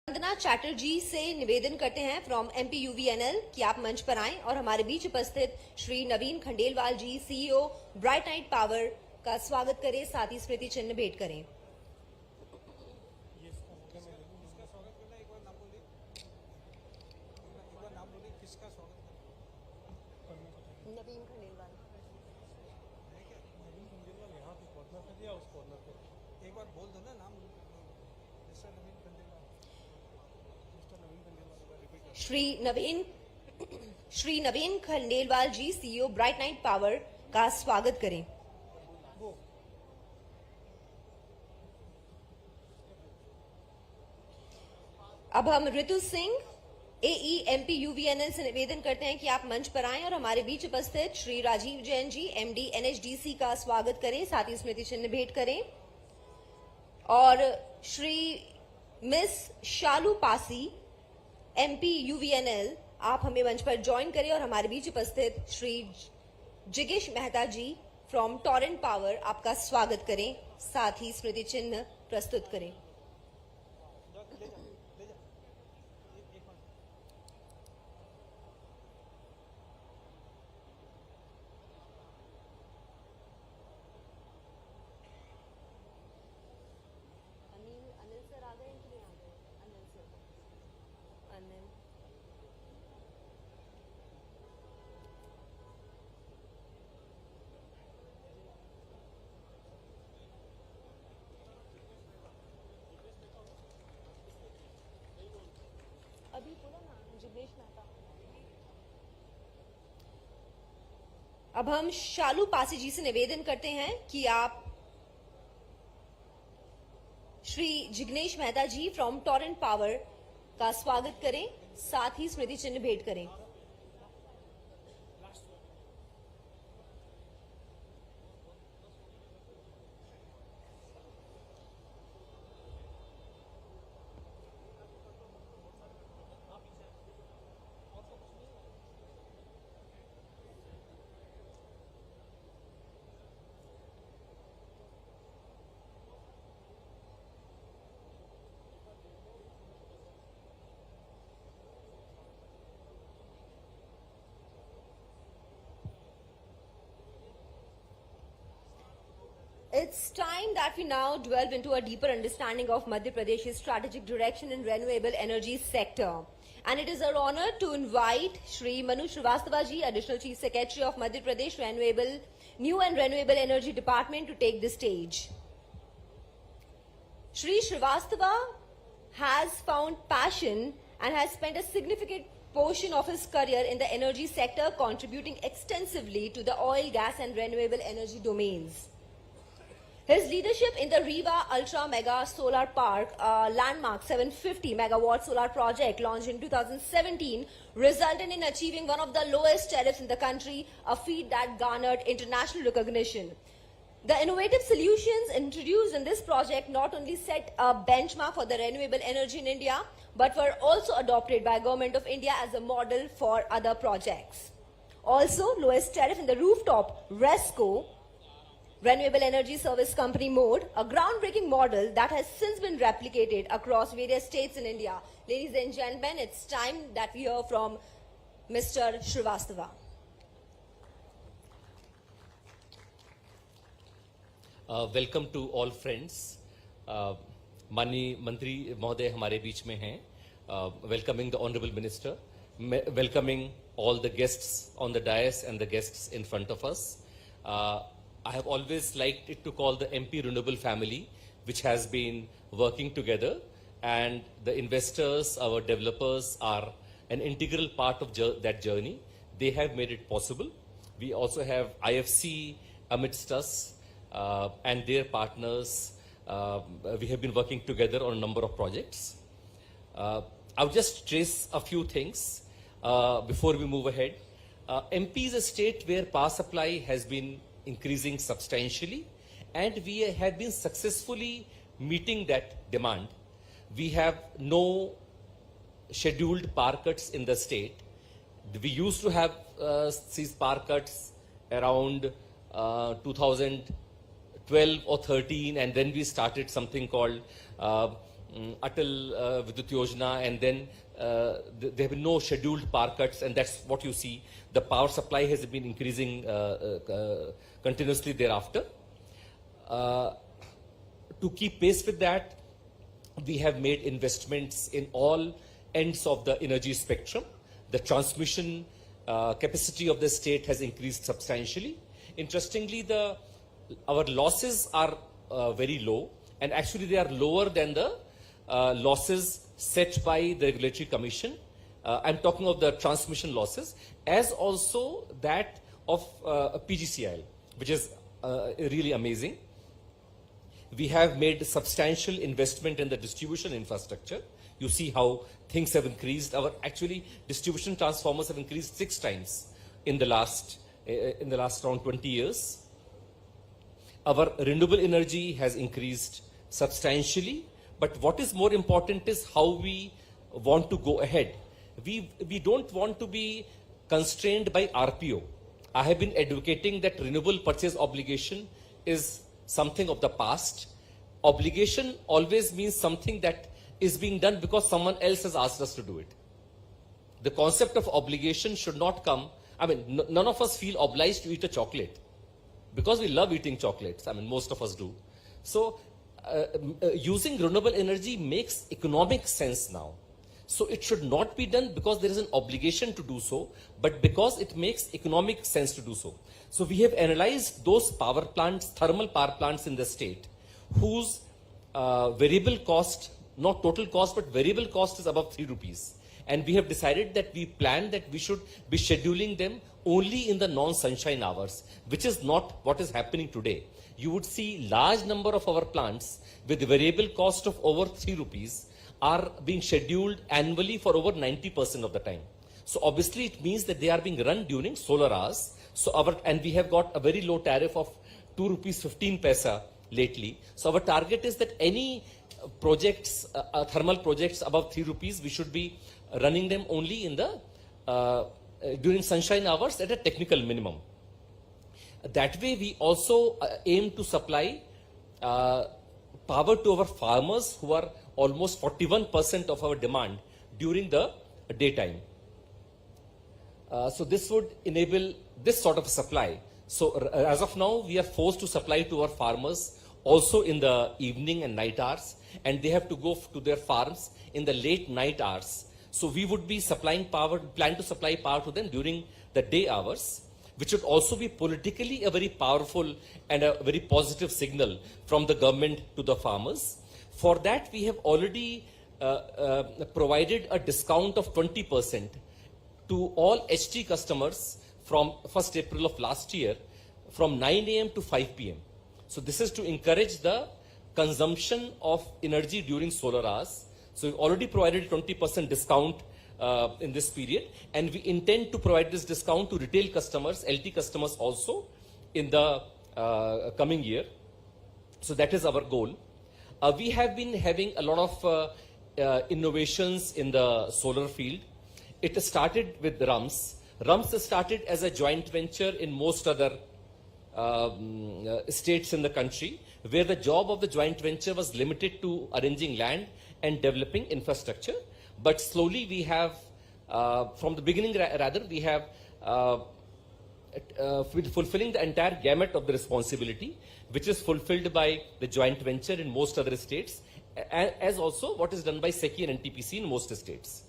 वंदना चैटर्जी से निवेदन करते हैं फ्रॉम MPUVNL कि आप मंच पर आएं और हमारे बीच उपस्थित श्री नवीन खंडेलवाल जी CEO ब्राइट नाइट पावर का स्वागत करें, साथ ही स्मृति चिन्ह भेंट करें। नवीन खंडेलवाल एक बार बोल दो ना नाम। श्री नवीन खंडेलवाल जी CEO ब्राइट नाइट पावर का स्वागत करें। अब हम ऋतु सिंह AE MPUVNL से निवेदन करते हैं कि आप मंच पर आएं और हमारे बीच उपस्थित श्री राजीव जैन जी MD NHDC का स्वागत करें, साथ ही स्मृति चिन्ह भेंट करें। और श्री मिस शालू पासी MPUVNL, आप हमें मंच पर ज्वाइन करें और हमारे बीच उपस्थित श्री जिगेश मेहता जी फ्रॉम टॉरेंट पावर आपका स्वागत करें, साथ ही स्मृति चिन्ह प्रस्तुत करें। अनिल सर आ गए कि नहीं आ गए? अनिल सर, अनिल अभी बोला ना, जिग्नेश मेहता। अब हम शालू पासी जी से निवेदन करते हैं कि आप श्री जिग्नेश मेहता जी फ्रॉम टॉरेंट पावर का स्वागत करें, साथ ही स्मृति चिन्ह भेंट करें। It's time that we now delve into a deeper understanding of Madhya Pradesh's strategic direction in renewable energy sector. And it is our honor to invite Shri Manu Srivastava ji, Additional Chief Secretary of Madhya Pradesh New and Renewable Energy Department, to take the stage. Shri Srivastava has found passion and has spent a significant portion of his career in the energy sector, contributing extensively to the oil, gas and renewable energy domains. His leadership in the Riva Ultra Mega Solar Park, a landmark 750 megawatt solar project launched in 2017, resulted in achieving one of the lowest tariffs in the country, a feat that garnered international recognition. The innovative solutions introduced in this project not only set a benchmark for the renewable energy in India, but were also adopted by Government of India as a model for other projects. Also, lowest tariff in the rooftop RESCO, Renewable Energy Service Company mode, a groundbreaking model that has since been replicated across various states in India. Ladies and gentlemen, it's time that we hear from Mr. Srivastava. Welcome to all friends. माननीय मंत्री महोदय हमारे बीच में हैं, welcoming the honourable minister, welcoming all the guests on the dais and the guests in front of us. I have always liked it to call the MP Renewable family, which has been working together, and the investors, our developers, are an integral part of that journey. They have made it possible. We also have IFC amidst us and their partners. We have been working together on a number of projects. I'll just trace a few things before we move ahead. MP is a state where power supply has been increasing substantially, and we have been successfully meeting that demand. We have no scheduled power cuts in the state. We used to have these power cuts around 2012 or 13, and then we started something called Atal Vidyut Yojana, and then there have been no scheduled power cuts, and that's what you see. The power supply has been increasing continuously thereafter. To keep pace with that, we have made investments in all ends of the energy spectrum. The transmission capacity of the state has increased substantially. Interestingly, our losses are very low, and actually they are lower than the losses set by the Regulatory Commission. I'm talking of the transmission losses, as also that of PGCIL, which is really amazing. We have made substantial investment in the distribution infrastructure. You see how things have increased. Our actually distribution transformers have increased 6 times in the last around 20 years. Our renewable energy has increased substantially. But what is more important is how we want to go ahead. We don't want to be constrained by RPO. I have been advocating that renewable purchase obligation is something of the past. Obligation always means something that is being done because someone else has asked us to do it. The concept of obligation should not come. I mean, none of us feel obliged to eat a chocolate because we love eating chocolates. I mean, most of us do. So, using renewable energy makes economic sense now. So it should not be done because there is an obligation to do so, but because it makes economic sense to do so. So we have analyzed those power plants, thermal power plants in the state, whose variable cost, not total cost, but variable cost is above 3 rupees. And we have decided that we plan that we should be scheduling them only in the non-sunshine hours, which is not what is happening today. You would see large number of our plants with variable cost of over 3 rupees are being scheduled annually for over 90% of the time. So obviously it means that they are being run during solar hours. So and we have got a very low tariff of 2 rupees 15 paisa lately. So our target is that any projects, thermal projects above 3 rupees, we should be running them only in the during sunshine hours at a technical minimum. That way we also aim to supply power to our farmers, who are almost 41% of our demand during the daytime. So this would enable this sort of supply. So as of now, we are forced to supply to our farmers also in the evening and night hours, and they have to go to their farms in the late night hours. So we would be supplying power, plan to supply power to them during the day hours, which would also be politically a very powerful and a very positive signal from the government to the farmers. For that, we have already provided a discount of 20% to all HT customers from 1st April of last year, from 9 a.m. to 5 p.m. So this is to encourage the consumption of energy during solar hours. So we've already provided 20% discount in this period, and we intend to provide this discount to retail customers, LT customers also, in the coming year. So that is our goal. We have been having a lot of innovations in the solar field. It started with RUMS. RUMS started as a joint venture in most other states in the country, where the job of the joint venture was limited to arranging land and developing infrastructure. But slowly we have, from the beginning rather, we have fulfilling the entire gamut of the responsibility, which is fulfilled by the joint venture in most other states, as also what is done by SECI and NTPC in most states.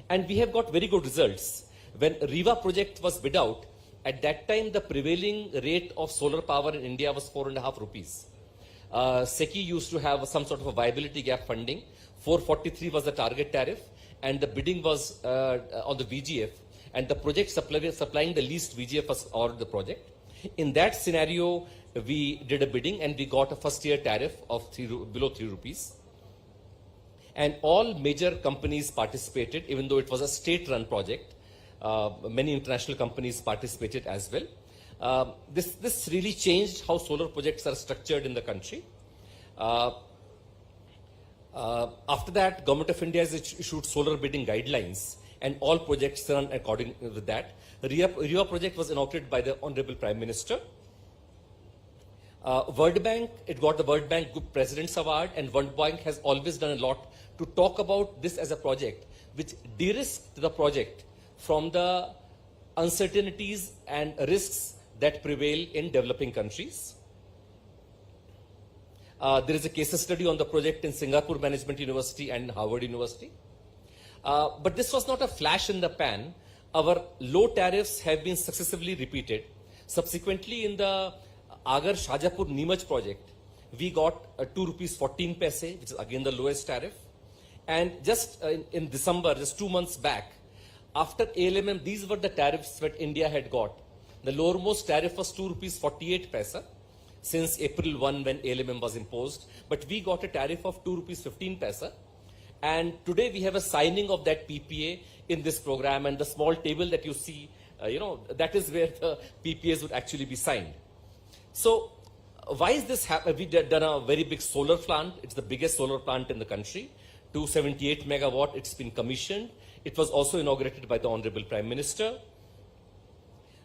And we have got very good results. When REVA project was bid out, at that time the prevailing rate of solar power in India was 4.5 rupees. SECI used to have some sort of a viability gap funding. 443 was the target tariff, and the bidding was on the VGF, and the project supplying the least VGF was awarded the project. In that scenario, we did a bidding and we got a first year tariff of below 3 rupees. And all major companies participated, even though it was a state-run project. Many international companies participated as well. This really changed how solar projects are structured in the country. After that, Government of India has issued solar bidding guidelines, and all projects run according with that. REVA project was inaugurated by the Honorable Prime Minister. World Bank, it got the World Bank Good President's Award, and World Bank has always done a lot to talk about this as a project which de-risked the project from the uncertainties and risks that prevail in developing countries. There is a case study on the project in Singapore Management University and Harvard University. But this was not a flash in the pan. Our low tariffs have been successively repeated. Subsequently, in the Agar Shajapur Neemaj project, we got 2 rupees 14 paise, which is again the lowest tariff. And just in December, just 2 months back, after ALMM, these were the tariffs that India had got. The lowermost tariff was 2 rupees 48 paise since April 1 when ALMM was imposed. But we got a tariff of 2 rupees 15 paise. And today we have a signing of that PPA in this program, and the small table that you see, that is where the PPAs would actually be signed. So why is this happening? We done a very big solar plant. It's the biggest solar plant in the country, 278 megawatt. It's been commissioned. It was also inaugurated by the Honorable Prime Minister.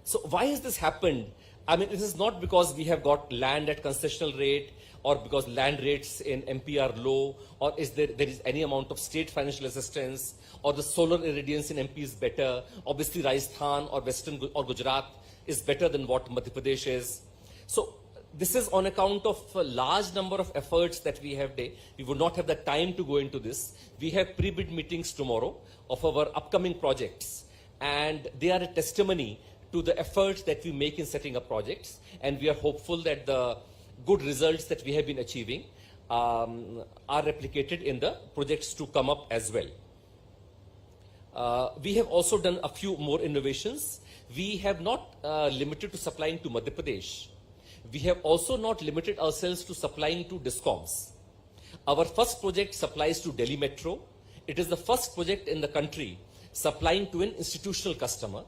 So why has this happened? I mean, this is not because we have got land at concessional rate, or because land rates in MP are low, or is there is any amount of state financial assistance, or the solar irradiance in MP is better. Obviously, Rajasthan or Western or Gujarat is better than what Madhya Pradesh is. So this is on account of a large number of efforts that we have there. We would not have the time to go into this. We have pre-bid meetings tomorrow of our upcoming projects, and they are a testimony to the efforts that we make in setting up projects, and we are hopeful that the good results that we have been achieving are replicated in the projects to come up as well. We have also done a few more innovations. We have not limited to supplying to Madhya Pradesh. We have also not limited ourselves to supplying to DISCOMs. Our first project supplies to Delhi Metro. It is the first project in the country supplying to an institutional customer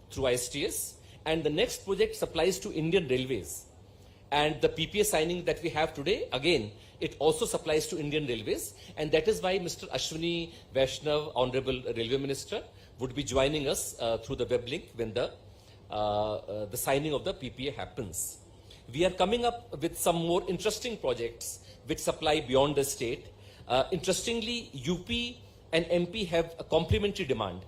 through ISTS, and the next project supplies to Indian Railways. And the PPA signing that we have today, again, it also supplies to Indian Railways, and that is why Mr. Ashwini Vaishnav, Honorable Railway Minister, would be joining us through the web link when the signing of the PPA happens. We are coming up with some more interesting projects which supply beyond the state. Interestingly, UP and MP have a complementary demand.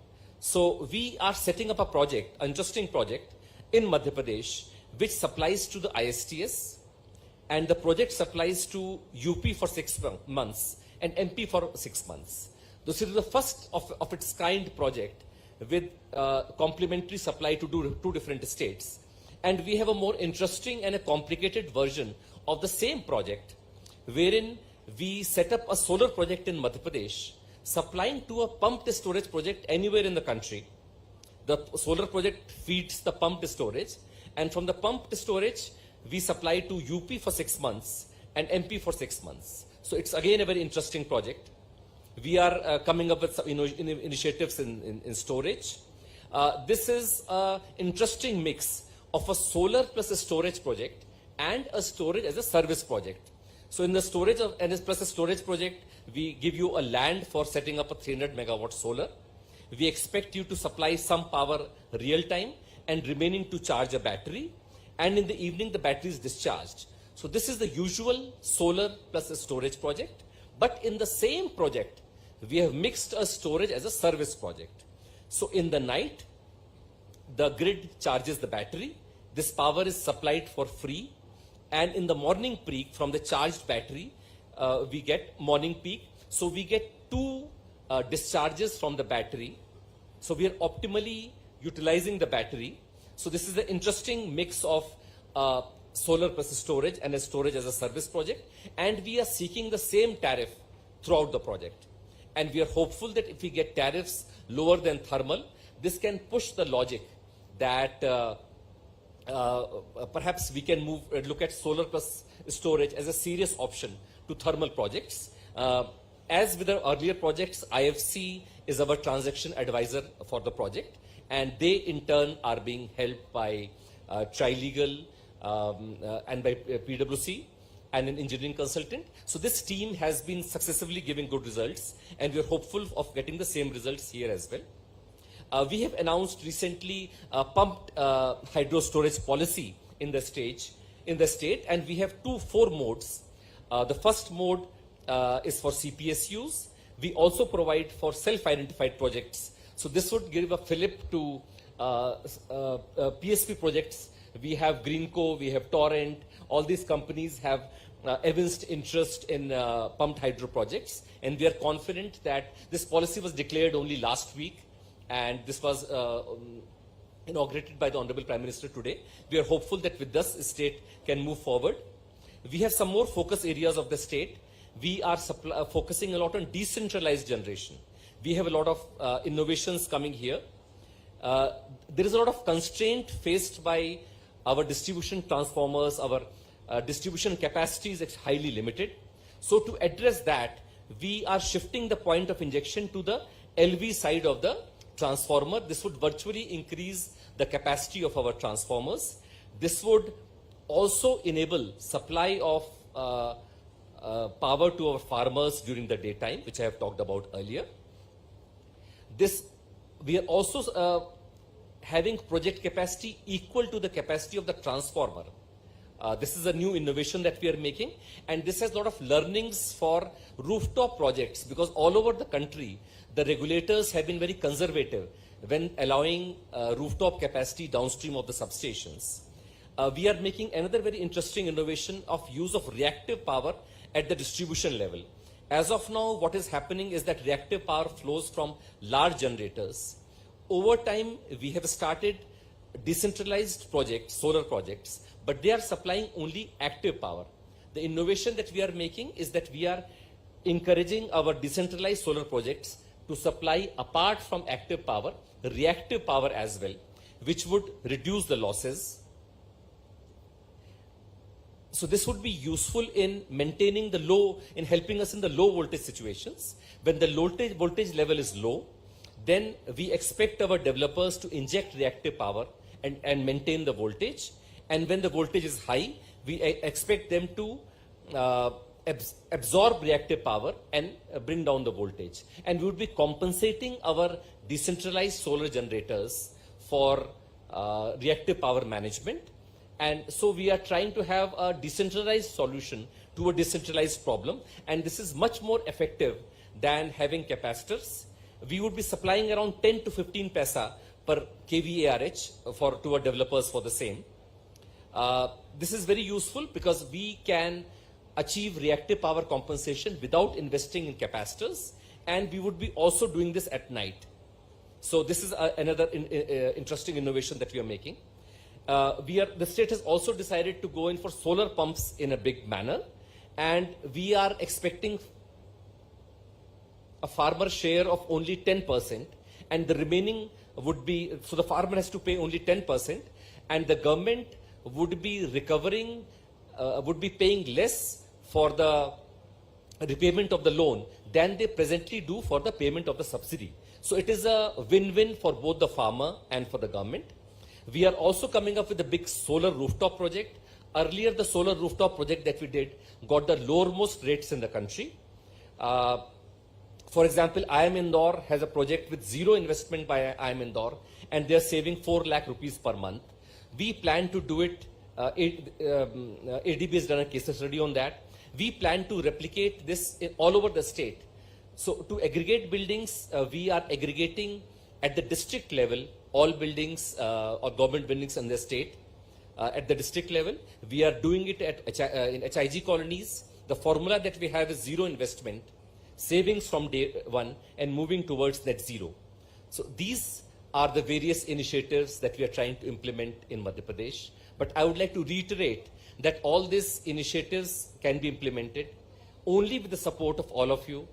So we are setting up a project, an interesting project in Madhya Pradesh, which supplies to the ISTS, and the project supplies to UP for 6 months and MP for 6 months. This is the first of its kind project with complementary supply to two different states. And we have a more interesting and a complicated version of the same project, wherein we set up a solar project in Madhya Pradesh, supplying to a pumped storage project anywhere in the country. The solar project feeds the pumped storage, and from the pumped storage, we supply to UP for 6 months and MP for 6 months. So it's again a very interesting project. We are coming up with some initiatives in storage. This is an interesting mix of a solar plus a storage project and a storage as a service project. So in the storage plus a storage project, we give you a land for setting up a 300 megawatt solar. We expect you to supply some power real time and remaining to charge a battery. And in the evening, the battery is discharged. So this is the usual solar plus a storage project. But in the same project, we have mixed a storage as a service project. So in the night, the grid charges the battery. This power is supplied for free. And in the morning peak, from the charged battery, we get morning peak. So we get 2 discharges from the battery. So we are optimally utilizing the battery. So this is the interesting mix of solar plus storage and a storage as a service project. And we are seeking the same tariff throughout the project. And we are hopeful that if we get tariffs lower than thermal, this can push the logic that perhaps we can look at solar plus storage as a serious option to thermal projects. As with our earlier projects, IFC is our transaction advisor for the project, and they in turn are being helped by Trilegal and by PwC and an engineering consultant. So this team has been successively giving good results, and we are hopeful of getting the same results here as well. We have announced recently a pumped hydro storage policy in the state in the state, and we have 4 modes. The first mode is for CPSUs. We also provide for self-identified projects. So this would give a fillip to PSP projects. We have Greenco, we have Torrent. All these companies have evinced interest in pumped hydro projects, and we are confident that this policy was declared only last week, and this was inaugurated by the Honorable Prime Minister today. We are hopeful that with this, the state can move forward. We have some more focus areas of the state. We are focusing a lot on decentralized generation. We have a lot of innovations coming here. There is a lot of constraint faced by our distribution transformers. Our distribution capacity is highly limited. So to address that, we are shifting the point of injection to the LV side of the transformer. This would virtually increase the capacity of our transformers. This would also enable supply of power to our farmers during the daytime, which I have talked about earlier. We are also having project capacity equal to the capacity of the transformer. This is a new innovation that we are making, and this has a lot of learnings for rooftop projects, because all over the country, the regulators have been very conservative when allowing rooftop capacity downstream of the substations. We are making another very interesting innovation of use of reactive power at the distribution level. As of now, what is happening is that reactive power flows from large generators. Over time, we have started decentralized projects, solar projects, but they are supplying only active power. The innovation that we are making is that we are encouraging our decentralized solar projects to supply, apart from active power, reactive power as well, which would reduce the losses. So this would be useful in maintaining the low, in helping us in the low voltage situations. When the voltage level is low, then we expect our developers to inject reactive power and maintain the voltage. And when the voltage is high, we expect them to absorb reactive power and bring down the voltage. And we would be compensating our decentralized solar generators for reactive power management. And so we are trying to have a decentralized solution to a decentralized problem. And this is much more effective than having capacitors. We would be supplying around 10 to 15 paisa per kVARH to our developers for the same. This is very useful because we can achieve reactive power compensation without investing in capacitors, and we would be also doing this at night. So this is another interesting innovation that we are making. The state has also decided to go in for solar pumps in a big manner, and we are expecting a farmer share of only 10%, and the remaining would be, so the farmer has to pay only 10%, and the government would be recovering, would be paying less for the repayment of the loan than they presently do for the payment of the subsidy. So it is a win-win for both the farmer and for the government. We are also coming up with a big solar rooftop project. Earlier, the solar rooftop project that we did got the lowermost rates in the country. For example, IIM Indore has a project with zero investment by IIM Indore, and they are saving 4 lakh rupees per month. We plan to do it, ADB has done a case study on that. We plan to replicate this all over the state. So to aggregate buildings, we are aggregating at the district level all buildings or government buildings in the state. At the district level, we are doing it in HIG colonies. The formula that we have is zero investment, savings from day one, and moving towards net zero. So these are the various initiatives that we are trying to implement in Madhya Pradesh. But I would like to reiterate that all these initiatives can be implemented only with the support of all of you.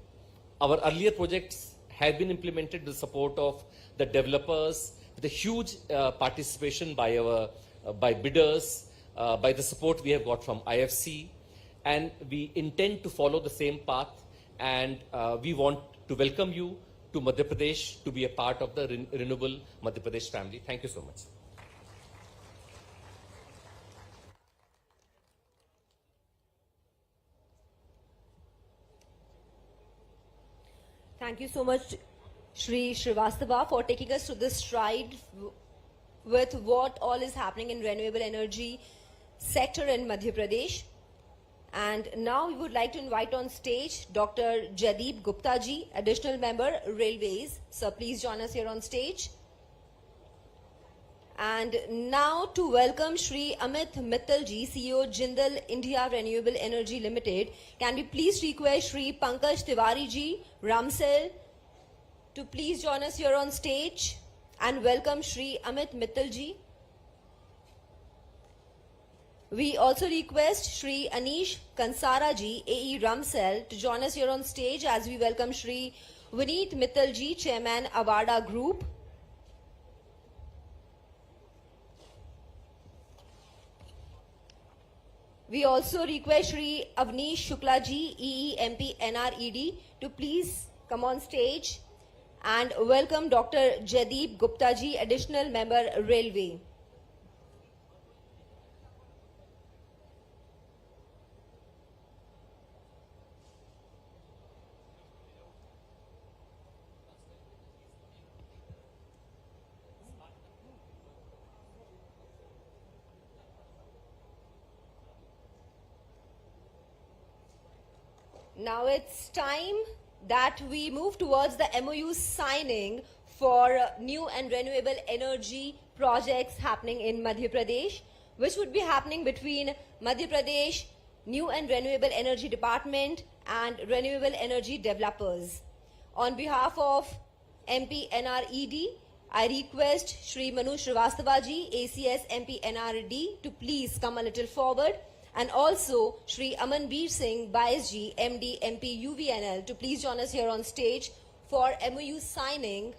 Our earlier projects have been implemented with the support of the developers, with a huge participation by bidders, by the support we have got from IFC, and we intend to follow the same path, and we want to welcome you to Madhya Pradesh to be a part of the renewable Madhya Pradesh family. Thank you so much. Thank you so much, Shri Srivastava, for taking us to this stride with what all is happening in renewable energy sector in Madhya Pradesh. And now we would like to invite on stage Dr. Jaideep Gupta ji, Additional Member, Railways. Sir, please join us here on stage. And now to welcome Shri Amit Mittal ji, CEO Jindal India Renewable Energy Limited. Can we please request Shri Pankaj Tiwari ji, Ramsel, to please join us here on stage and welcome Shri Amit Mittal ji. We also request Shri Anish Kansara ji, AE Ramsel, to join us here on stage as we welcome Shri Vineet Mittal ji, Chairman Avada Group. We also request Shri Avnish Shukla ji, EE MP NRED, to please come on stage and welcome Dr. Jaideep Gupta ji, Additional Member, Railway. Now it's time that we move towards the MOU signing for new and renewable energy projects happening in Madhya Pradesh, which would be happening between Madhya Pradesh New and Renewable Energy Department and renewable energy developers. On behalf of MP NRED, I request Shri Manu Srivastava ji, ACS MP NRD, to please come a little forward. And also Shri Amanveer Singh Bais ji, MD MP UVNL, to please join us here on stage for MOU signing.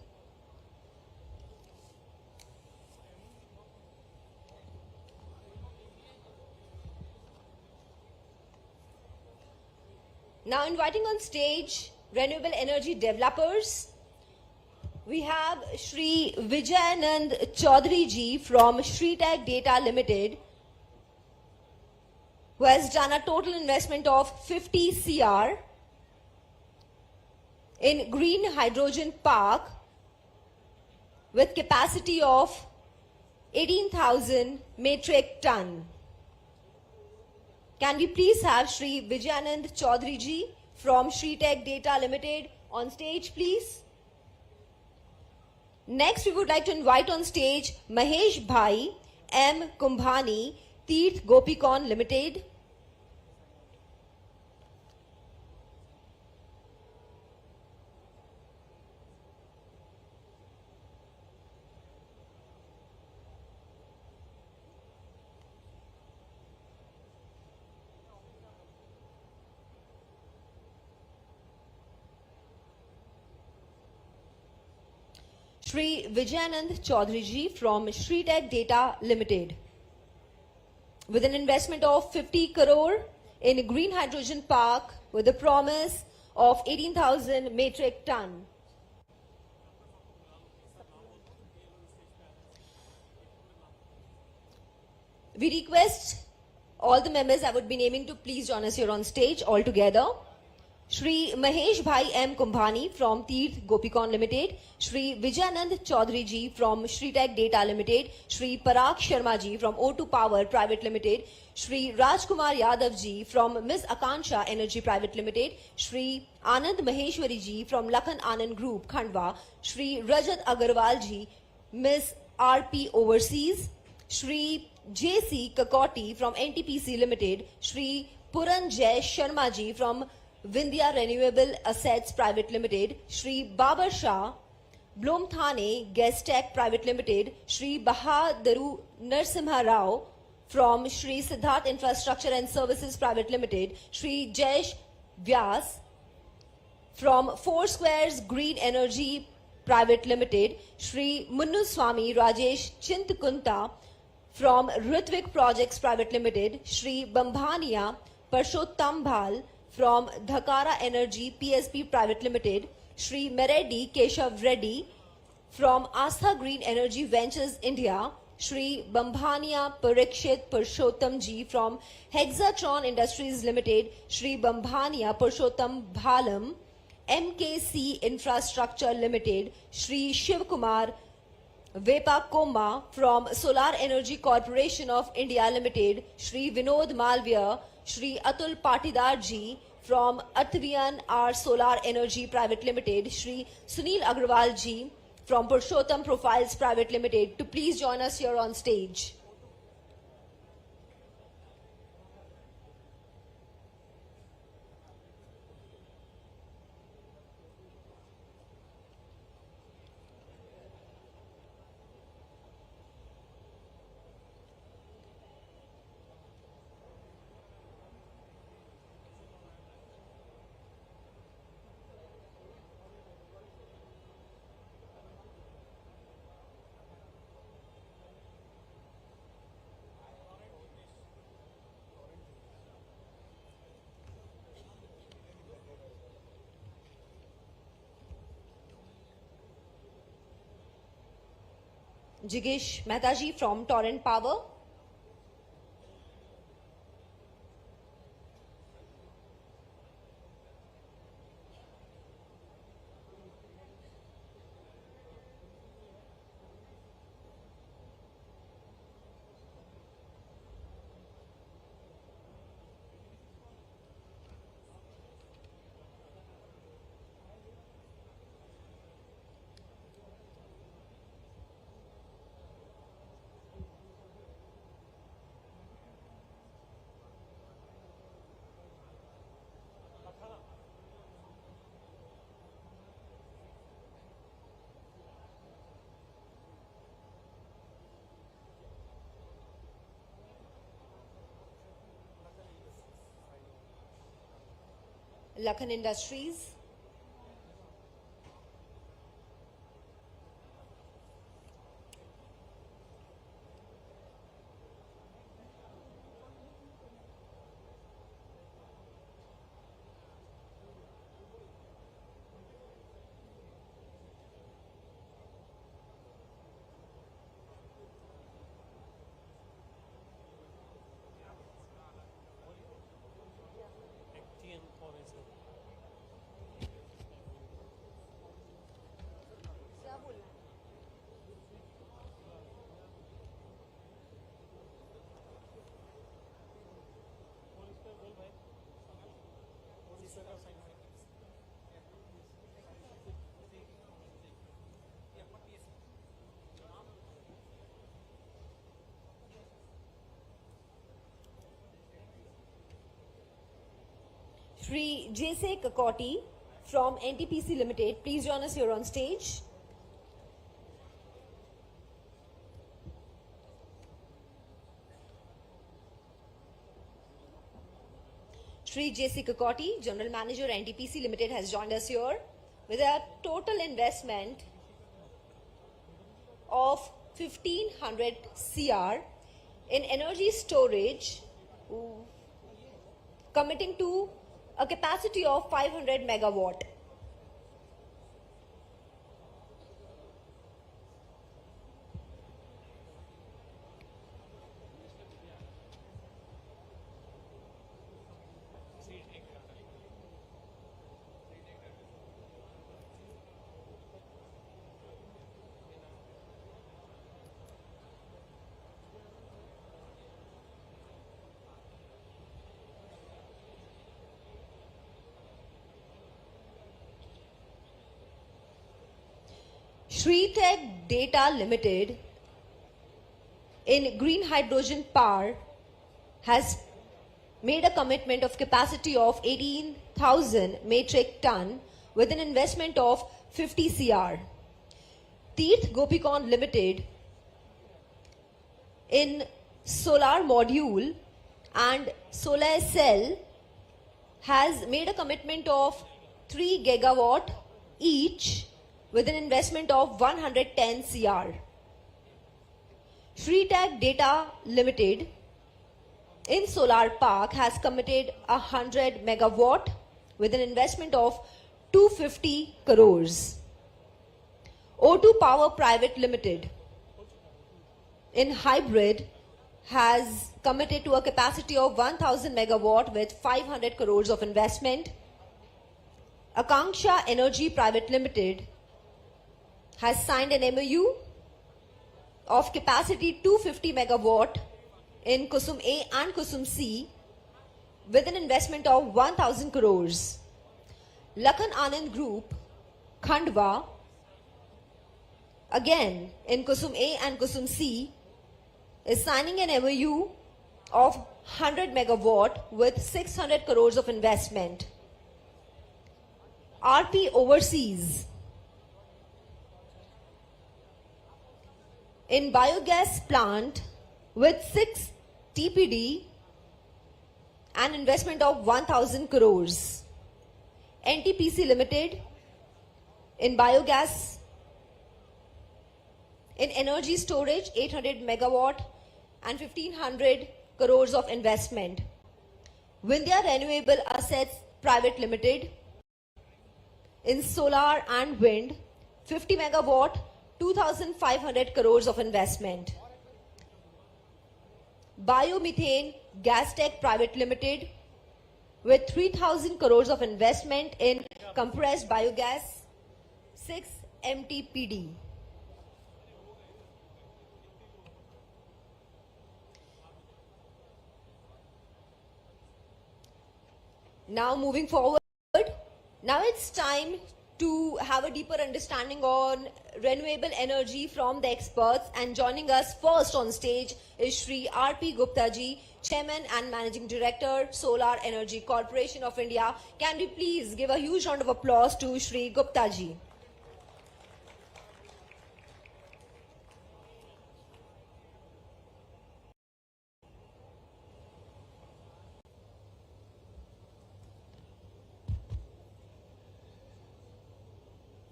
Now inviting on stage renewable energy developers. We have Shri Vijayanand Chaudhary ji from Shritech Data Limited, who has done a total investment of 50 CR in green hydrogen park with capacity of 18,000 metric ton. Can we please have Shri Vijayanand Chaudhary ji from Shritech Data Limited on stage, please? Next, we would like to invite on stage Mahesh Bhai M. Kumbhani, Teerth Gopikon Limited. Shri Vijayanand Chaudhary ji from Shritech Data Limited, with an investment of 50 crore in a green hydrogen park with a promise of 18,000 metric ton. We request all the members I would be naming to please join us here on stage all together. Shri Mahesh Bhai M. Kumbhani from Teerth Gopikon Limited, Shri Vijayanand Chaudhary ji from Shritech Data Limited, Shri Parag Sharma ji from O2 Power Private Limited, Shri Rajkumar Yadav ji from Ms. Akansha Energy Private Limited, Shri Anand Maheshwari ji from Lakhan Anand Group Khandwa, Shri Rajat Agarwal ji, Ms. RP Overseas, Shri JC Kakoti from NTPC Limited, Shri Puranjay Sharma ji from Vindhya Renewable Assets Private Limited, Shri Babar Shah, Blomthane Gas Tech Private Limited, Shri Bahadaru Narsimha Rao from Shri Siddharth Infrastructure and Services Private Limited, Shri Jayesh Vyas from Four Squares Green Energy Private Limited, Shri Munnuswamy Rajesh Chintakunta from Ritvik Projects Private Limited, Shri Bambhania Parshottam Bhal from Dhakara Energy PSP Private Limited, Shri Mereddy Keshav Reddy from Astha Green Energy Ventures India, Shri Bambhania Parikshit Purushottam ji from Hexatron Industries Limited, Shri Bambhania Purushottam Bhalam, MKC Infrastructure Limited, Shri Shivkumar Vepa Koma from Solar Energy Corporation of India Limited, Shri Vinod Malviya, Shri Atul Patidar ji from Atviyan R Solar Energy Private Limited, Shri Sunil Agrawal ji from Purushottam Profiles Private Limited to please join us here on stage. Jigesh Mehtaji from Torrent Power. Lakhan Industries. Shri J.S. Kakoti from NTPC Limited, please join us here on stage. Shri J.C. Kakoti, General Manager NTPC Limited, has joined us here with a total investment of 1500 CR in energy storage, committing to a capacity of 500 megawatt. Shritech Data Limited in green hydrogen power has made a commitment of capacity of 18,000 metric ton with an investment of 50 CR. Teeth Gopikon Limited in solar module and solar cell has made a commitment of 3 gigawatt each with an investment of 110 CR. Shritech Data Limited in Solar Park has committed 100 megawatt with an investment of 250 crores. O2 Power Private Limited in hybrid has committed to a capacity of 1000 megawatt with 500 crores of investment. Akanksha Energy Private Limited has signed an MOU of capacity 250 megawatt in Kusum A and Kusum C with an investment of 1000 crores. Lakhan Anand Group, Khandwa, again in Kusum A and Kusum C, is signing an MOU of 100 megawatt with 600 crores of investment. RP Overseas, in biogas plant with 6 TPD, an investment of 1000 crores. NTPC Limited, in biogas, in energy storage 800 megawatt and 1500 crores of investment. Vindhya Renewable Assets Private Limited, in solar and wind 50 megawatt 2500 crores of investment. Biomethane Gas Tech Private Limited, with 3000 crores of investment in compressed biogas 6 MTPD. Now moving forward, now it's time to have a deeper understanding on renewable energy from the experts, and joining us first on stage is Shri R.P. Gupta ji, Chairman and Managing Director, Solar Energy Corporation of India. Can we please give a huge round of applause to Shri Gupta ji?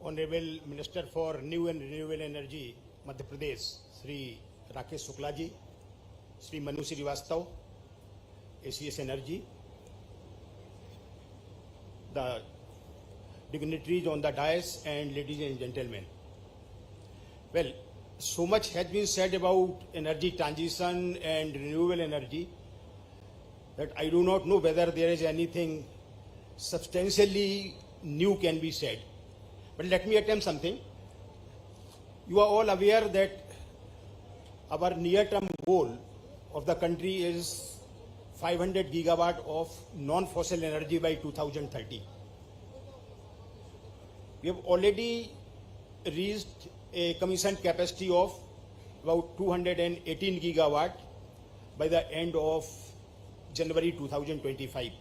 Honorable Minister for New and Renewable Energy, Madhya Pradesh, Sri Rakesh Shukla ji, Sri Manu Srivastav, ACS Energy, the dignitaries on the dais, and ladies and gentlemen. Well, so much has been said about energy transition and renewable energy that I do not know whether there is anything substantially new can be said. But let me attempt something. You are all aware that our near-term goal of the country is 500 gigawatt of non-fossil energy by 2030. We have already reached a commissioned capacity of about 218 gigawatt by the end of January 2025.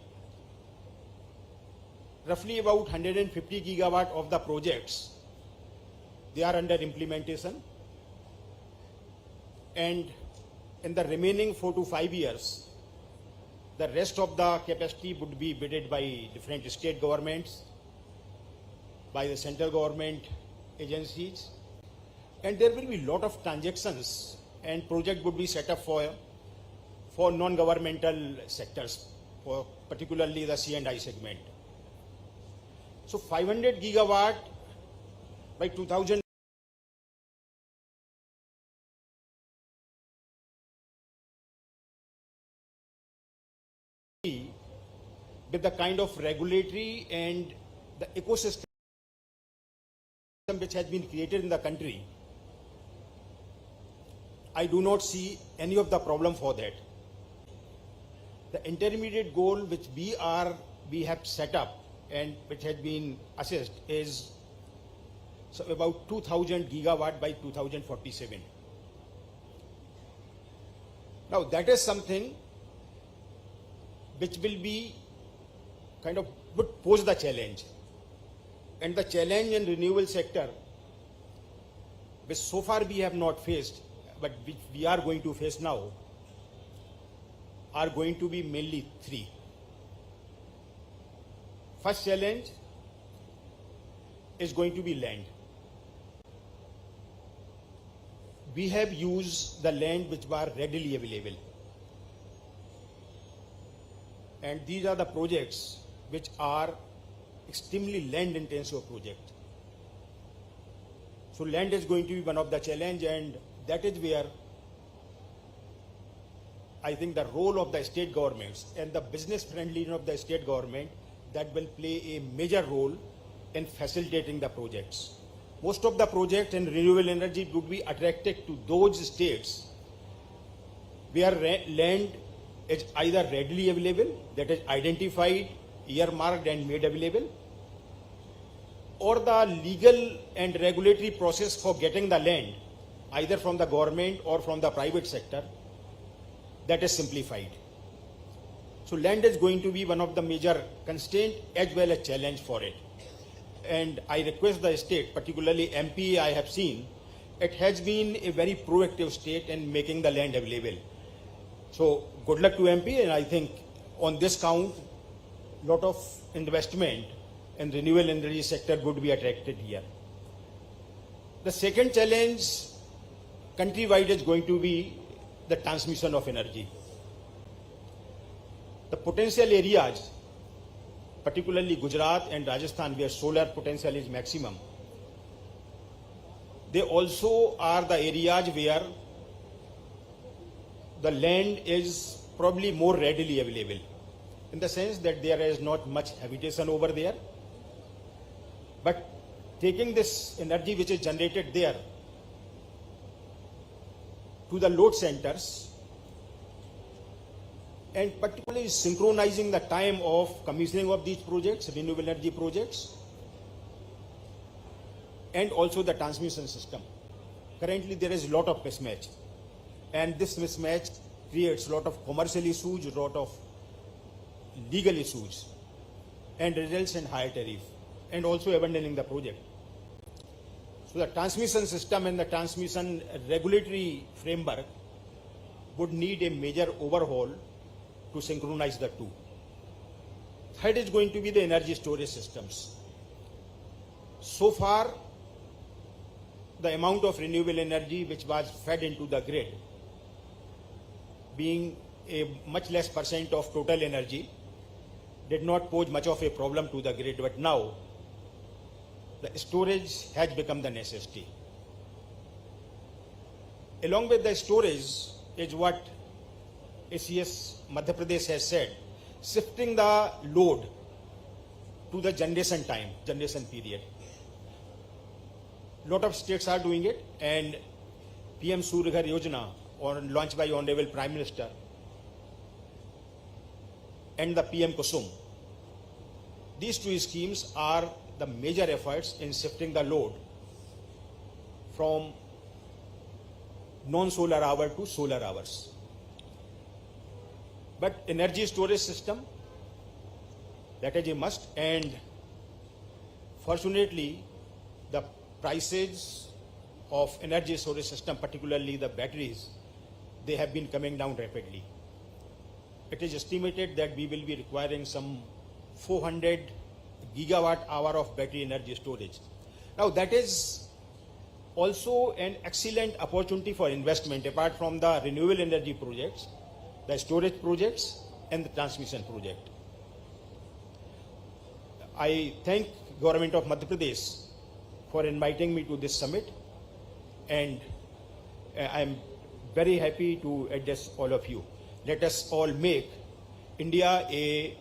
Roughly about 150 gigawatt of the projects, they are under implementation, and in the remaining 4 to 5 years, the rest of the capacity would be bidded by different state governments, by the central government agencies, and there will be a lot of transactions, and project would be set up for non-governmental sectors, for particularly the C&I segment. So 500 gigawatt by 2000 with the kind of regulatory and the ecosystem which has been created in the country, I do not see any of the problem for that. The intermediate goal which we have set up and which has been assessed is about 2000 gigawatt by 2047. Now that is something which will be would pose the challenge. And the challenge in renewable sector, which so far we have not faced, but which we are going to face now, are going to be mainly three. First challenge is going to be land. We have used the land which were readily available. And these are the projects which are extremely land intensive projects. So land is going to be one of the challenge, and that is where I think the role of the state governments and the business friendliness of the state government, that will play a major role in facilitating the projects. most of the project in renewable energy would be attracted to those states where land is either readily available, that is identified, earmarked and made available, or the legal and regulatory process for getting the land, either from the government or from the private sector, that is simplified. So land is going to be one of the major constraints as well as challenge for it. And I request the state, particularly MP, I have seen, it has been a very proactive state in making the land available. So good luck to MP, and I think on this count, lot of investment in renewable energy sector would be attracted here. The second challenge countrywide is going to be the transmission of energy. The potential areas, particularly Gujarat and Rajasthan, where solar potential is maximum, they also are the areas where the land is probably more readily available, in the sense that there is not much habitation over there. But taking this energy which is generated there to the load centers, and particularly synchronizing the time of commissioning of these projects, renewable energy projects, and also the transmission system. Currently there is a lot of mismatch, and this mismatch creates a lot of commercial issues, a lot of legal issues, and results in higher tariff, and also abandoning the project. So the transmission system and the transmission regulatory framework would need a major overhaul to synchronize the two. Third is going to be the energy storage systems. So far, the amount of renewable energy which was fed into the grid, being a much less percent of total energy, did not pose much of a problem to the grid, but now the storage has become the necessity. Along with the storage is what ACS Madhya Pradesh has said, shifting the load to the generation time, generation period. Lot of states are doing it, and PM Surya Ghar Yojana, launched by Honorable Prime Minister, and the PM Kusum. These two schemes are the major efforts in shifting the load from non-solar hour to solar hours. But energy storage system, that is a must, and fortunately the prices of energy storage system, particularly the batteries, they have been coming down rapidly. It is estimated that we will be requiring some 400 gigawatt hour of battery energy storage. Now that is also an excellent opportunity for investment, apart from the renewable energy projects, the storage projects, and the transmission project. I thank Government of Madhya Pradesh for inviting me to this summit, and I am very happy to address all of you. Let us all make India a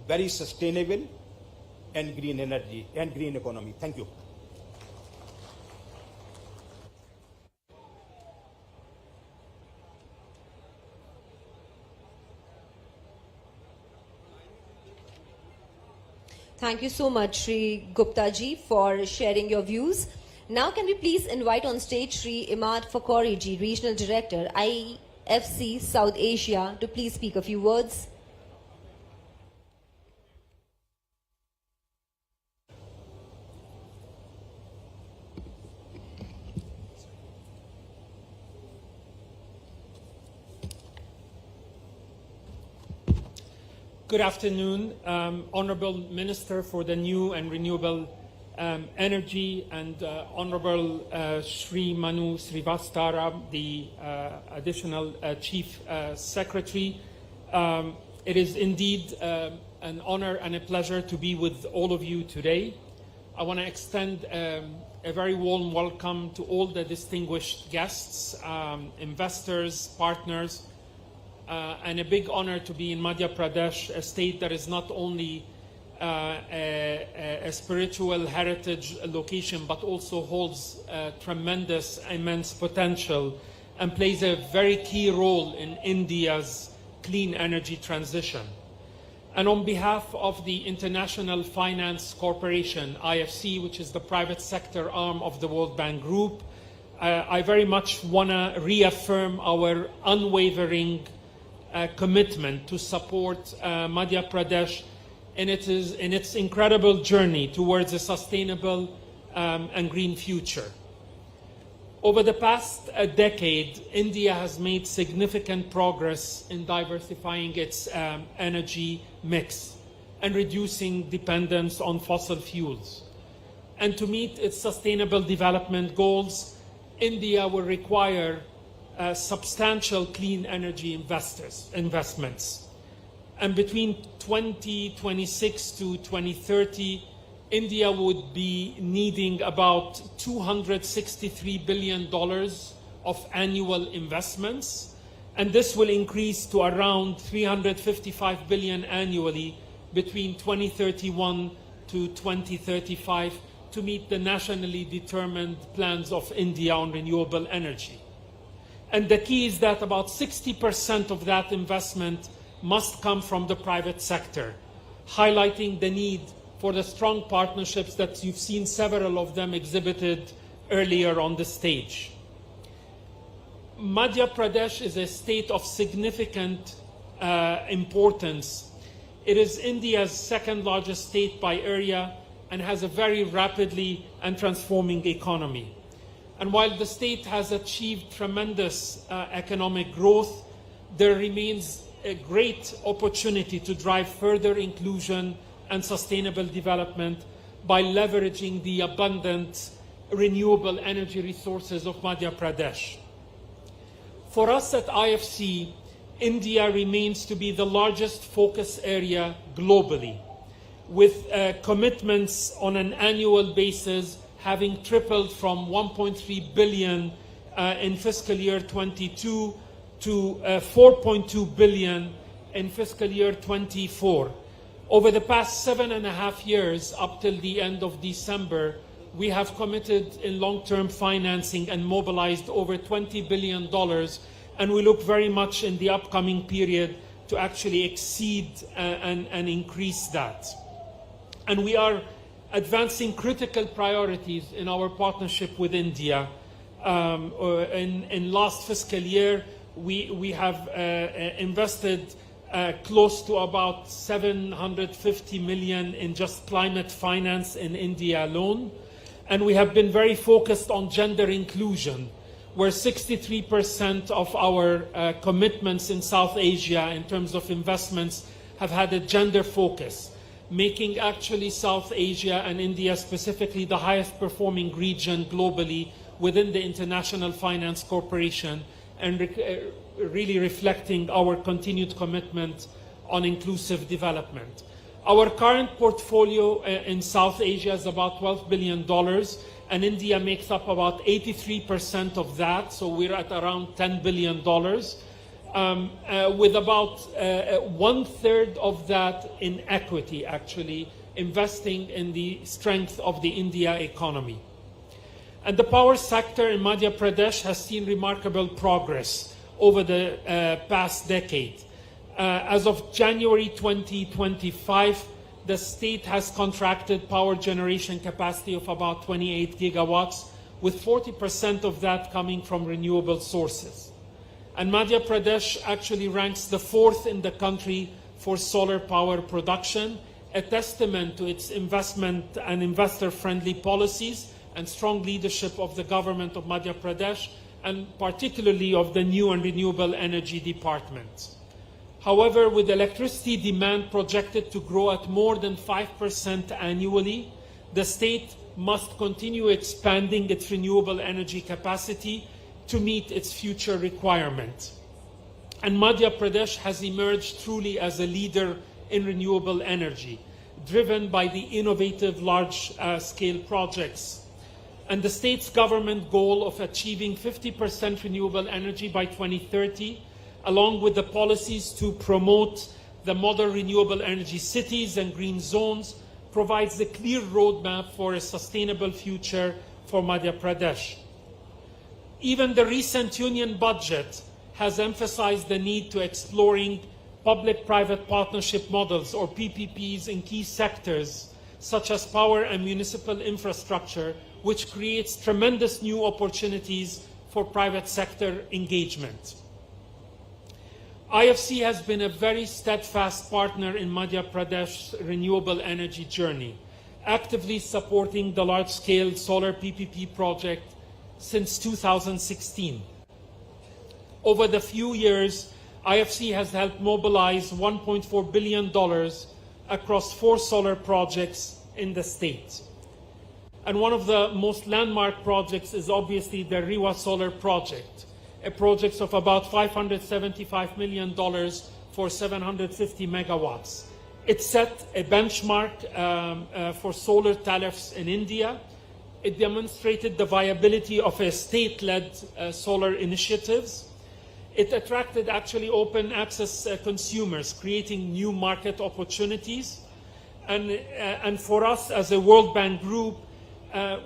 very sustainable and green energy and green economy. Thank you. Thank you so much, Shri Gupta ji, for sharing your views. Now can we please invite on stage Shri Imad Fakori ji, Regional Director, IFC South Asia, to please speak a few words. Good afternoon, Honorable Minister for the New and Renewable Energy, and Honorable Shri Manu Srivastava, the Additional Chief Secretary. It is indeed an honor and a pleasure to be with all of you today. I want to extend a very warm welcome to all the distinguished guests, investors, partners, and a big honor to be in Madhya Pradesh, a state that is not only a spiritual heritage location, but also holds tremendous, immense potential and plays a very key role in India's clean energy transition. And on behalf of the International Finance Corporation, IFC, which is the private sector arm of the World Bank Group, I very much want to reaffirm our unwavering commitment to support Madhya Pradesh in its incredible journey towards a sustainable and green future. Over the past decade, India has made significant progress in diversifying its energy mix and reducing dependence on fossil fuels. And to meet its sustainable development goals, India will require substantial clean energy investments. And between 2026 to 2030, India would be needing about $263 billion of annual investments, and this will increase to around $355 billion annually between 2031 to 2035 to meet the nationally determined plans of India on renewable energy. And the key is that about 60% of that investment must come from the private sector, highlighting the need for the strong partnerships that you've seen several of them exhibited earlier on the stage. Madhya Pradesh is a state of significant importance. It is India's second largest state by area and has a very rapidly and transforming economy. And while the state has achieved tremendous economic growth, there remains a great opportunity to drive further inclusion and sustainable development by leveraging the abundant renewable energy resources of Madhya Pradesh. For us at IFC, India remains to be the largest focus area globally, with commitments on an annual basis having tripled from 1.3 billion in fiscal year 22 to 4.2 billion in fiscal year 24. Over the past 7.5 years, up till the end of December, we have committed in long-term financing and mobilized over $20 billion, and we look very much in the upcoming period to actually exceed and increase that. And we are advancing critical priorities in our partnership with India. In last fiscal year, we have invested close to about 750 million in just climate finance in India alone. And we have been very focused on gender inclusion, where 63% of our commitments in South Asia in terms of investments have had a gender focus, making actually South Asia and India specifically the highest performing region globally within the International Finance Corporation, and really reflecting our continued commitment on inclusive development. Our current portfolio in South Asia is about $12 billion, and India makes up about 83% of that, so we're at around $10 billion, with about 1/3 of that in equity, actually, investing in the strength of the India economy. And the power sector in Madhya Pradesh has seen remarkable progress over the past decade. As of January 2025, the state has contracted power generation capacity of about 28 gigawatts, with 40% of that coming from renewable sources. And Madhya Pradesh actually ranks the 4th in the country for solar power production, a testament to its investment and investor-friendly policies and strong leadership of the government of Madhya Pradesh, and particularly of the new and renewable energy department. However, with electricity demand projected to grow at more than 5% annually, the state must continue expanding its renewable energy capacity to meet its future requirements. And Madhya Pradesh has emerged truly as a leader in renewable energy, driven by the innovative large-scale projects. And the state's government goal of achieving 50% renewable energy by 2030, along with the policies to promote the model renewable energy cities and green zones, provides a clear roadmap for a sustainable future for Madhya Pradesh. Even the recent union budget has emphasized the need to exploring public-private partnership models, or PPPs, in key sectors such as power and municipal infrastructure, which creates tremendous new opportunities for private sector engagement. IFC has been a very steadfast partner in Madhya Pradesh's renewable energy journey, actively supporting the large-scale solar PPP project since 2016. Over the few years, IFC has helped mobilize $1.4 billion across 4 solar projects in the state. And one of the most landmark projects is obviously the Rewa Solar Project, a project of about $575 million for 750 megawatts. It set a benchmark for solar tariffs in India. It demonstrated the viability of a state-led solar initiatives. It attracted actually open access consumers, creating new market opportunities. And for us as a World Bank group,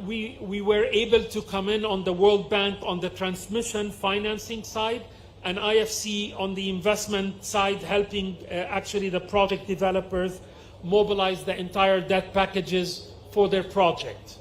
we were able to come in on the World Bank on the transmission financing side, and IFC on the investment side, helping actually the project developers mobilize the entire debt packages for their project.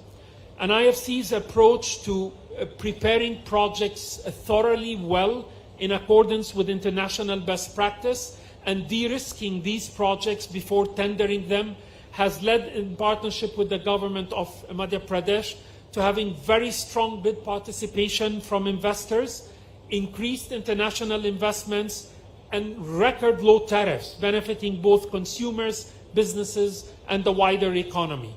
And IFC's approach to preparing projects thoroughly well in accordance with international best practice and de-risking these projects before tendering them has led, in partnership with the government of Madhya Pradesh, to having very strong bid participation from investors, increased international investments, and record low tariffs, benefiting both consumers, businesses, and the wider economy.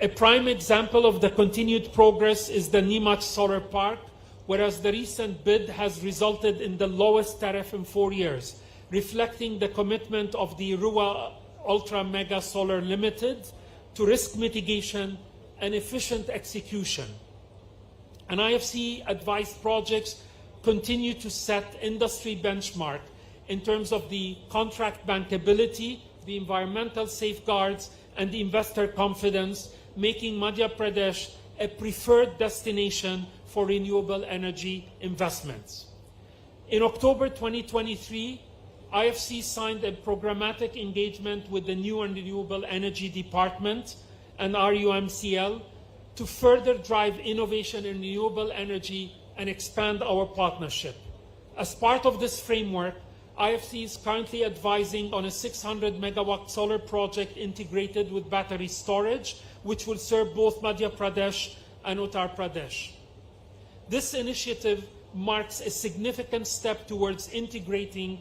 A prime example of the continued progress is the Neemuch Solar Park, whereas the recent bid has resulted in the lowest tariff in 4 years, reflecting the commitment of the Rewa Ultra Mega Solar Limited to risk mitigation and efficient execution. And IFC advised projects continue to set industry benchmark in terms of the contract bankability, the environmental safeguards, and the investor confidence, making Madhya Pradesh a preferred destination for renewable energy investments. In October 2023, IFC signed a programmatic engagement with the New and Renewable Energy Department and RUMCL to further drive innovation in renewable energy and expand our partnership. As part of this framework, IFC is currently advising on a 600 megawatt solar project integrated with battery storage, which will serve both Madhya Pradesh and Uttar Pradesh. This initiative marks a significant step towards integrating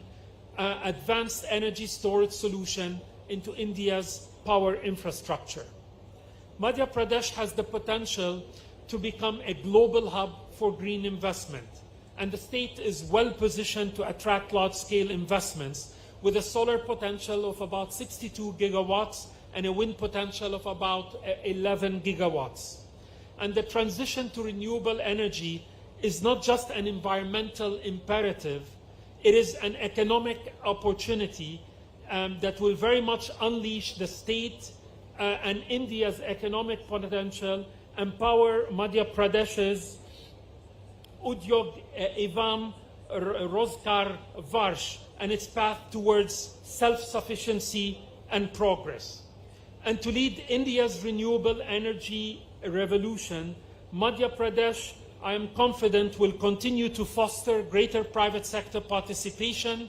advanced energy storage solution into India's power infrastructure. Madhya Pradesh has the potential to become a global hub for green investment, and the state is well positioned to attract large-scale investments with a solar potential of about 62 gigawatts and a wind potential of about 11 gigawatts. And the transition to renewable energy is not just an environmental imperative, it is an economic opportunity that will very much unleash the state and India's economic potential, empower Madhya Pradesh's Udyog Evam Rozgar Varsh and its path towards self-sufficiency and progress. And to lead India's renewable energy revolution, Madhya Pradesh, I am confident, will continue to foster greater private sector participation,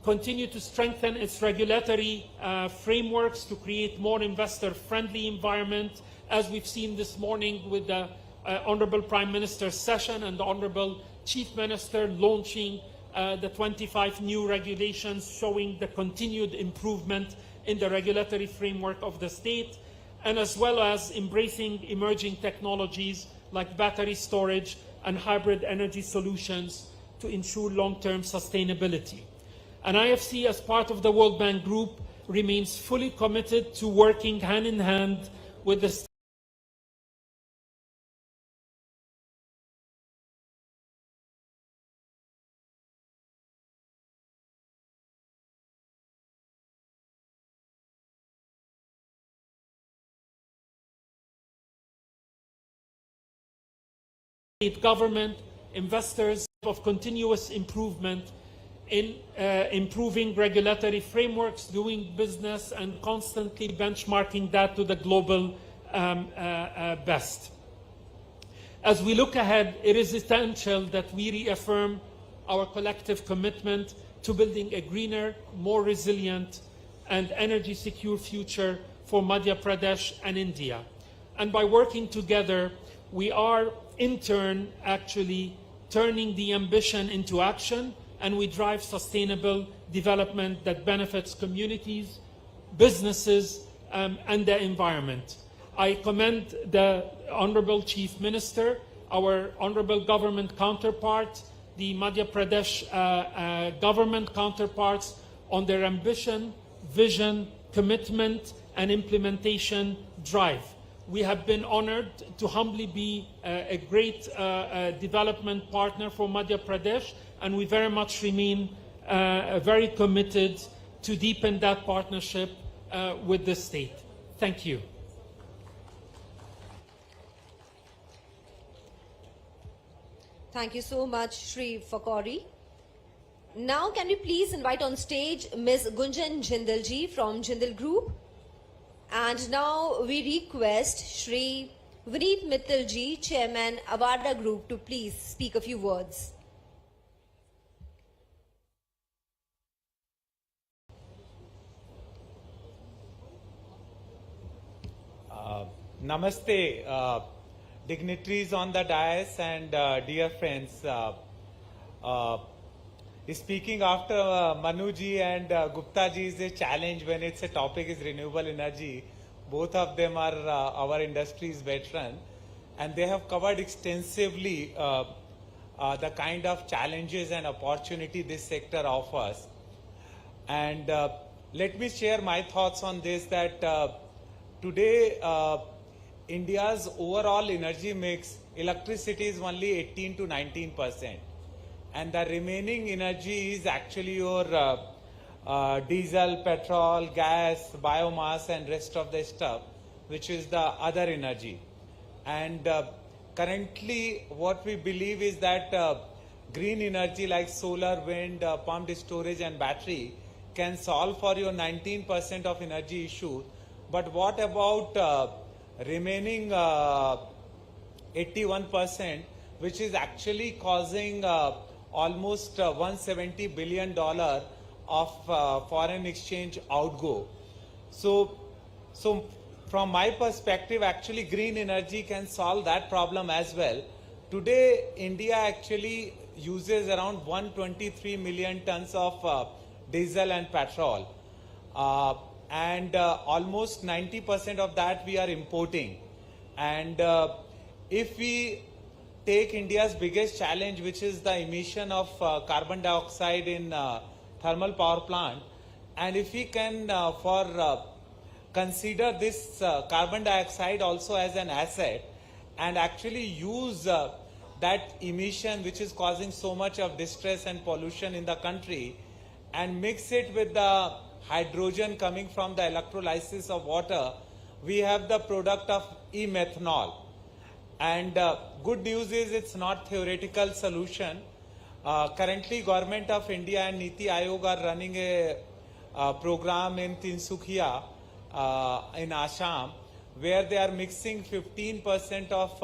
continue to strengthen its regulatory frameworks to create more investor-friendly environment, as we've seen this morning with the Honorable Prime Minister's session and the Honorable Chief Minister launching the 25 new regulations showing the continued improvement in the regulatory framework of the state, and as well as embracing emerging technologies like battery storage and hybrid energy solutions to ensure long-term sustainability. And IFC, as part of the World Bank Group, remains fully committed to working hand in hand with the state government, investors of continuous improvement in improving regulatory frameworks, doing business, and constantly benchmarking that to the global best. As we look ahead, it is essential that we reaffirm our collective commitment to building a greener, more resilient, and energy-secure future for Madhya Pradesh and India. And by working together, we are, in turn, actually turning the ambition into action, and we drive sustainable development that benefits communities, businesses, and the environment. I commend the Honorable Chief Minister, our Honorable Government counterpart, the Madhya Pradesh government counterparts on their ambition, vision, commitment, and implementation drive. We have been honored to humbly be a great development partner for Madhya Pradesh, and we very much remain very committed to deepen that partnership with the state. Thank you. Thank you so much, Shri Fakori. Now, can we please invite on stage Ms. Gunjan Jindal ji from Jindal Group? And now we request Shri Vineet Mittal ji, Chairman, Avada Group, to please speak a few words. Namaste, dignitaries on the dais and dear friends. Speaking after Manuji and Gupta ji is a challenge when it's a topic is renewable energy. Both of them are our industry's veteran, and they have covered extensively the kind of challenges and opportunity this sector offers. And let me share my thoughts on this, that today India's overall energy mix, electricity is only 18 to 19%. And the remaining energy is actually your diesel, petrol, gas, biomass, and rest of the stuff, which is the other energy. And currently, what we believe is that green energy like solar, wind, pumped storage, and battery can solve for your 19% of energy issue. But what about remaining 81%, which is actually causing almost $170 billion of foreign exchange outgo. So from my perspective, actually green energy can solve that problem as well. Today, India actually uses around 123 million tons of diesel and petrol. And almost 90% of that we are importing. And if we take India's biggest challenge, which is the emission of carbon dioxide in thermal power plant, and if we can consider this carbon dioxide also as an asset and actually use that emission which is causing so much of distress and pollution in the country and mix it with the hydrogen coming from the electrolysis of water, we have the product of e-methanol. And good news is it's not theoretical solution. Currently, Government of India and Niti Aayog are running a program in Tinsukia in Assam, where they are mixing 15% of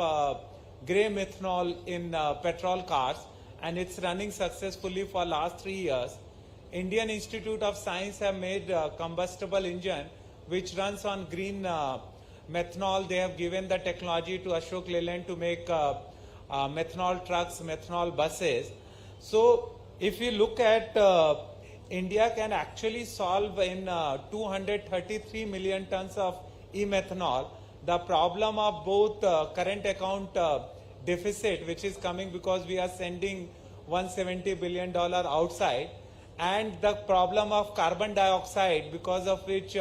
grey methanol in petrol cars, and it's running successfully for last 3 years. Indian Institute of Science have made a combustible engine which runs on green methanol. They have given the technology to Ashok Leyland to make methanol trucks, methanol buses. So if you look at India can actually solve in 233 million tons of e-methanol the problem of both current account deficit, which is coming because we are sending $170 billion outside, and the problem of carbon dioxide, because of which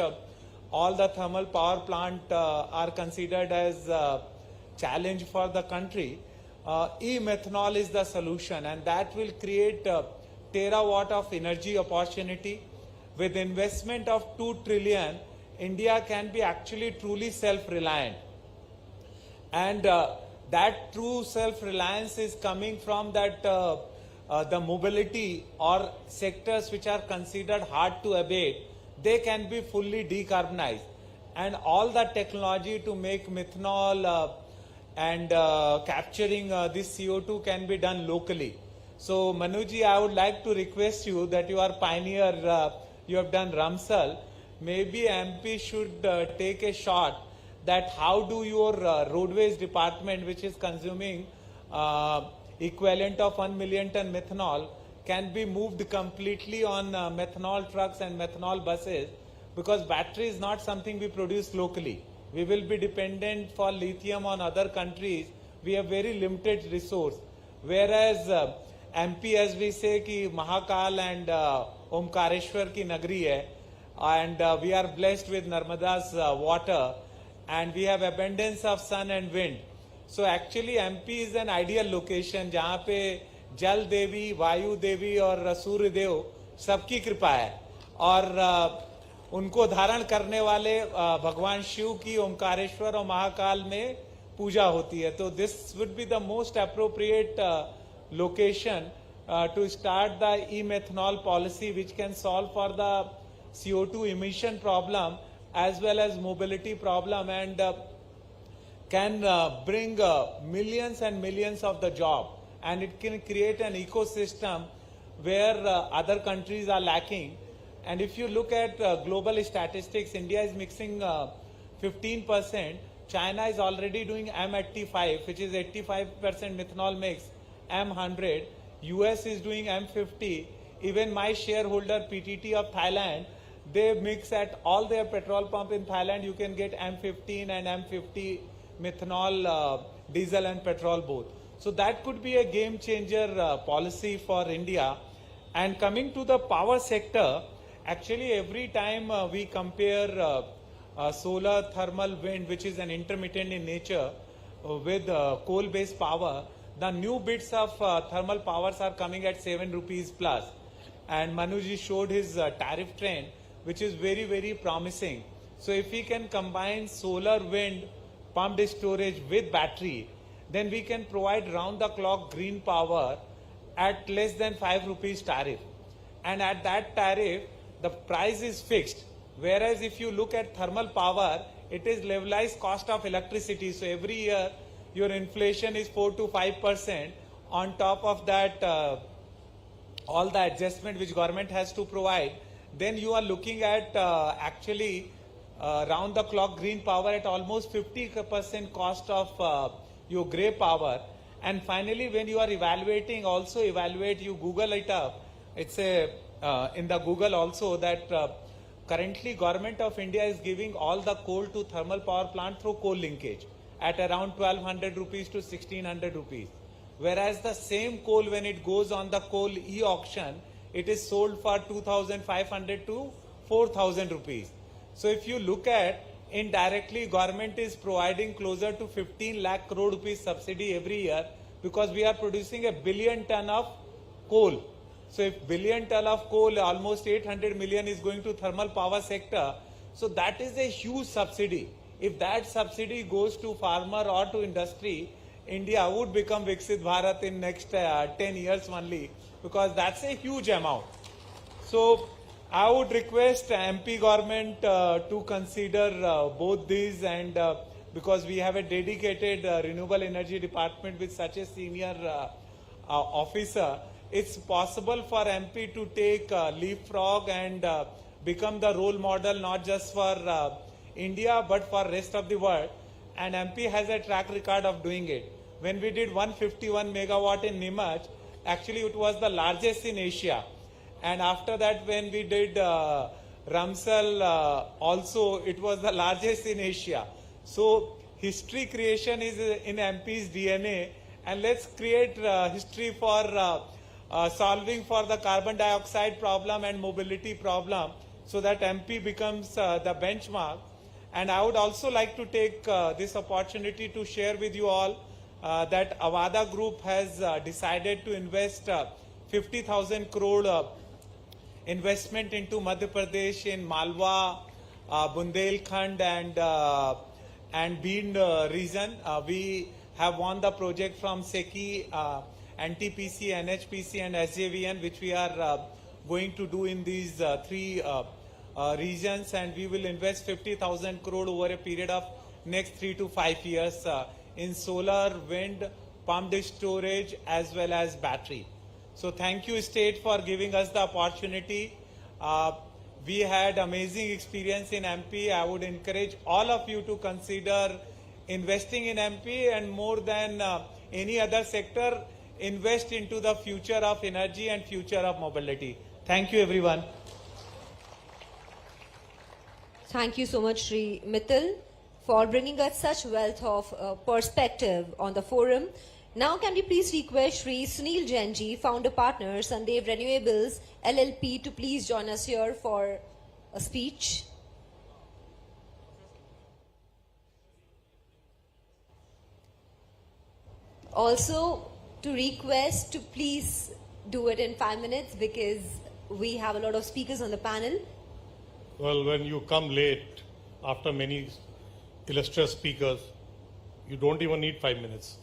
all the thermal power plant are considered as a challenge for the country. E-methanol is the solution, and that will create terawatt of energy opportunity. With investment of 2 trillion, India can be actually truly self-reliant. And that true self-reliance is coming from that the mobility or sectors which are considered hard to abate, they can be fully decarbonized. And all the technology to make methanol and capturing this CO2 can be done locally. So Manuji, I would like to request you that you are pioneer, you have done Ramsal. Maybe MP should take a shot that how do your roadways department, which is consuming equivalent of 1 million ton methanol, can be moved completely on methanol trucks and methanol buses, because battery is not something we produce locally. We will be dependent for lithium on other countries. We have very limited resource. Whereas MP, as we say, ki Mahakal and Omkareshwar ki nagri hai, and we are blessed with Narmada's water, and we have abundance of sun and wind. So actually MP is an ideal location जहाँ पे जल देवी, वायु देवी और सूर्य देव सबकी कृपा है, और उनको धारण करने वाले भगवान शिव की ओमकारेश्वर और महाकाल में पूजा होती है. तो this would be the most appropriate location to start the e-methanol policy, which can solve for the CO2 emission problem as well as mobility problem, and can bring millions and millions of the job, and it can create an ecosystem where other countries are lacking. And if you look at global statistics, India is mixing 15%. China is already doing M85, which is 85% methanol mix, M100. US is doing M50. Even my shareholder PTT of Thailand, they mix at all their petrol pump in Thailand. You can get M15 and M50 methanol, diesel and petrol both. So that could be a game changer policy for India. And coming to the power sector, actually every time we compare solar, thermal, wind, which is an intermittent in nature, with coal-based power, the new bits of thermal powers are coming at 7 rupees plus. And Manuji showed his tariff trend, which is very, very promising. So if we can combine solar, wind, pumped storage with battery, then we can provide round-the-clock green power at less than 5 rupees tariff. And at that tariff, the price is fixed. Whereas if you look at thermal power, it is levelized cost of electricity. So every year, your inflation is 4 to 5%. On top of that, all the adjustment which government has to provide, then you are looking at actually round-the-clock green power at almost 50% cost of your grey power. And finally, when you are evaluating, also evaluate, you Google it up. It's a in the Google also that currently Government of India is giving all the coal to thermal power plant through coal linkage at around 1200 rupees to 1600 rupees. Whereas the same coal, when it goes on the coal e-auction, it is sold for 2500 to 4000 rupees. So if you look at, indirectly government is providing closer to 15 lakh crore rupees subsidy every year, because we are producing a billion ton of coal. So if billion ton of coal, almost 800 million is going to thermal power sector. So that is a huge subsidy. If that subsidy goes to farmer or to industry, India would become Viksit Bharat in next 10 years only, because that's a huge amount. So I would request MP government to consider both these, and because we have a dedicated renewable energy department with such a senior officer, it's possible for MP to take leapfrog and become the role model not just for India but for rest of the world. And MP has a track record of doing it. When we did 151 megawatt in Nimach, actually it was the largest in Asia. And after that, when we did Ramsal, also it was the largest in Asia. So history creation is in MP's DNA, and let's create history for solving for the carbon dioxide problem and mobility problem, so that MP becomes the benchmark. And I would also like to take this opportunity to share with you all that Avada Group has decided to invest 50,000 crore investment into Madhya Pradesh in Malwa, Bundelkhand and Bhind region. We have won the project from SECI, NTPC, NHPC and SJVN, which we are going to do in these three regions, and we will invest 50,000 crore over a period of next 3 to 5 years in solar, wind, pumped storage as well as battery. So thank you state for giving us the opportunity. We had amazing experience in MP. I would encourage all of you to consider investing in MP, and more than any other sector, invest into the future of energy and future of mobility. Thank you everyone. Thank you so much, Sri Mittal, for bringing us such wealth of perspective on the forum. Now, can we please request Sri Sunil Jainji, founder partner, Sandev Renewables LLP, to please join us here for a speech. Also, to request to please do it in 5 minutes because we have a lot of speakers on the panel. Well, when you come late after many illustrious speakers, you don't even need 5 minutes.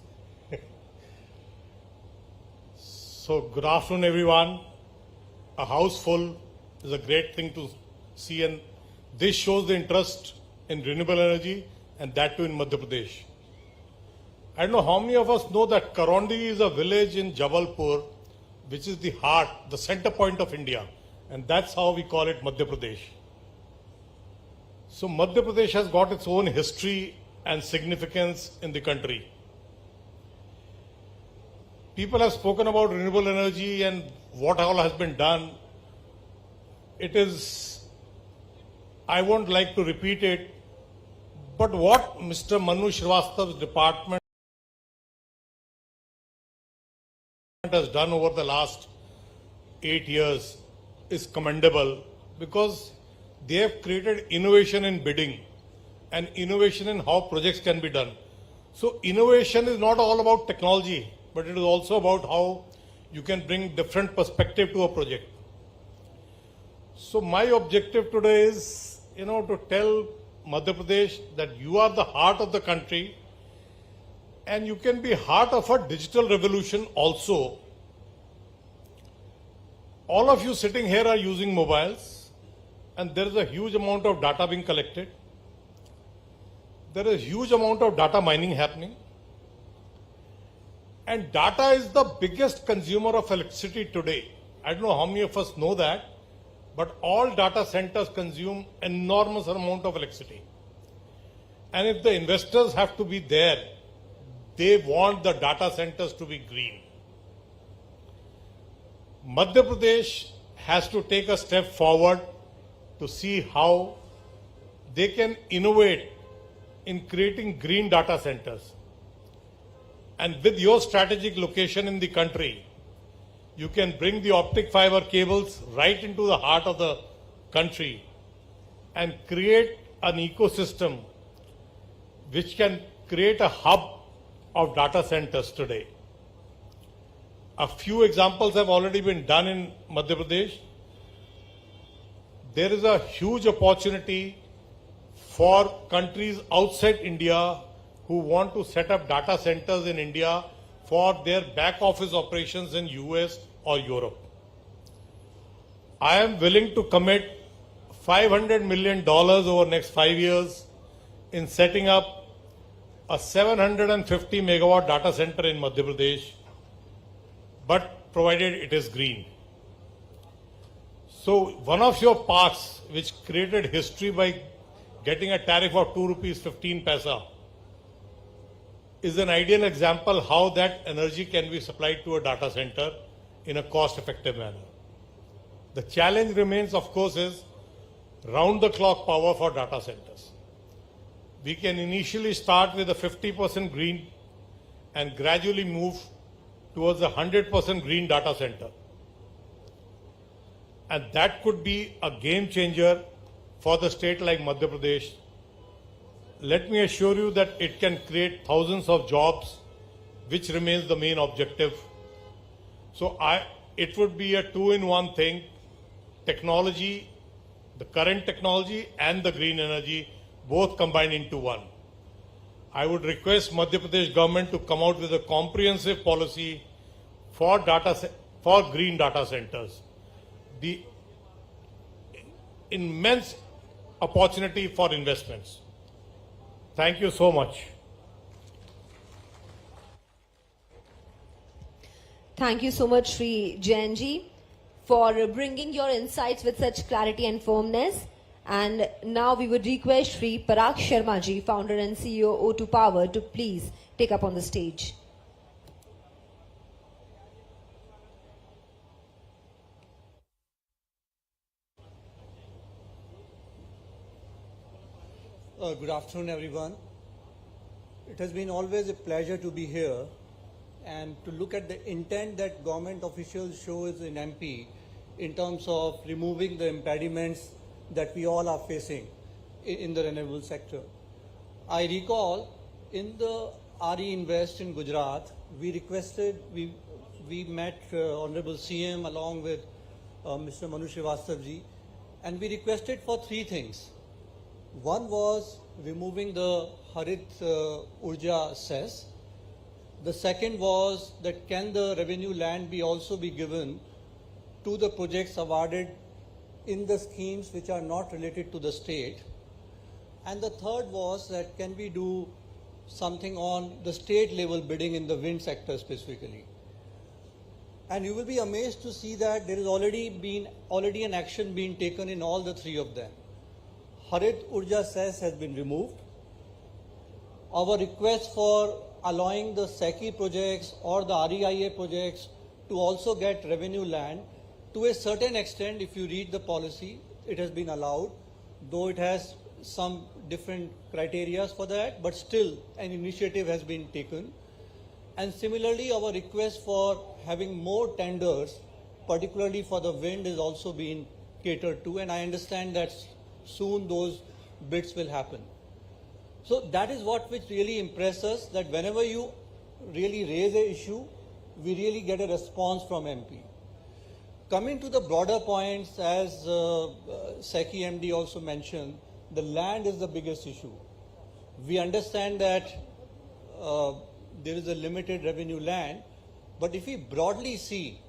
So, good afternoon, everyone. A house full is a great thing to see, and this shows the interest in renewable energy, and that too in Madhya Pradesh. I don't know how many of us know that Karondi is a village in Jabalpur, which is the heart, the center point of India, and that's how we call it Madhya Pradesh. So Madhya Pradesh has got its own history and significance in the country. People have spoken about renewable energy and what all has been done. I won't like to repeat it, but what Mr. Manu Srivastava's department has done over the last 8 years is commendable, because they have created innovation in bidding and innovation in how projects can be done. So innovation is not all about technology, but it is also about how you can bring different perspective to a project. So my objective today is, to tell Madhya Pradesh that you are the heart of the country, and you can be heart of a digital revolution also. All of you sitting here are using mobiles, and there is a huge amount of data being collected. There is a huge amount of data mining happening. And data is the biggest consumer of electricity today. I don't know how many of us know that, but all data centers consume enormous amount of electricity. And if the investors have to be there, they want the data centers to be green. Madhya Pradesh has to take a step forward to see how they can innovate in creating green data centers. And with your strategic location in the country, you can bring the optic fiber cables right into the heart of the country and create an ecosystem which can create a hub of data centers today. A few examples have already been done in Madhya Pradesh. There is a huge opportunity for countries outside India who want to set up data centers in India for their back office operations in US or Europe. I am willing to commit $500 million over the next 5 years in setting up a 750 megawatt data center in Madhya Pradesh, but provided it is green. So one of your parks which created history by getting a tariff of 2 rupees 15 paisa is an ideal example how that energy can be supplied to a data center in a cost-effective manner. The challenge remains, of course, is round-the-clock power for data centers. We can initially start with a 50% green and gradually move towards a 100% green data center. And that could be a game changer for the state like Madhya Pradesh. Let me assure you that it can create thousands of jobs, which remains the main objective. So it would be a two-in-one thing, technology, the current technology and the green energy, both combined into one. I would request Madhya Pradesh government to come out with a comprehensive policy for green data centers. The immense opportunity for investments. Thank you so much. Thank you so much, Sri Jainji, for bringing your insights with such clarity and firmness. And now we would request Sri Parag Sharma ji, founder and CEO O2 Power, to please take up on the stage. Good afternoon, everyone. It has been always a pleasure to be here and to look at the intent that government officials shows in MP in terms of removing the impediments that we all are facing in the renewable sector. I recall in the RE Invest in Gujarat, we met Honorable CM along with Mr. Manu Srivastava ji, and we requested for three things. One was removing the Harit Urja cess. The second was that can the revenue land also be given to the projects awarded in the schemes which are not related to the state. And the third was that can we do something on the state level bidding in the wind sector specifically. And you will be amazed to see that there is already an action being taken in all the three of them. Harit Urja cess has been removed. Our request for allowing the SECI projects or the REIA projects to also get revenue land, to a certain extent, if you read the policy, it has been allowed, though it has some different criteria for that, but still an initiative has been taken. And similarly, our request for having more tenders, particularly for the wind, is also being catered to, and I understand that soon those bids will happen. So that is what which really impresses us, that whenever you really raise an issue, we really get a response from MP. Coming to the broader points, as SECI MD also mentioned, the land is the biggest issue. We understand that there is a limited revenue land, but if we broadly see,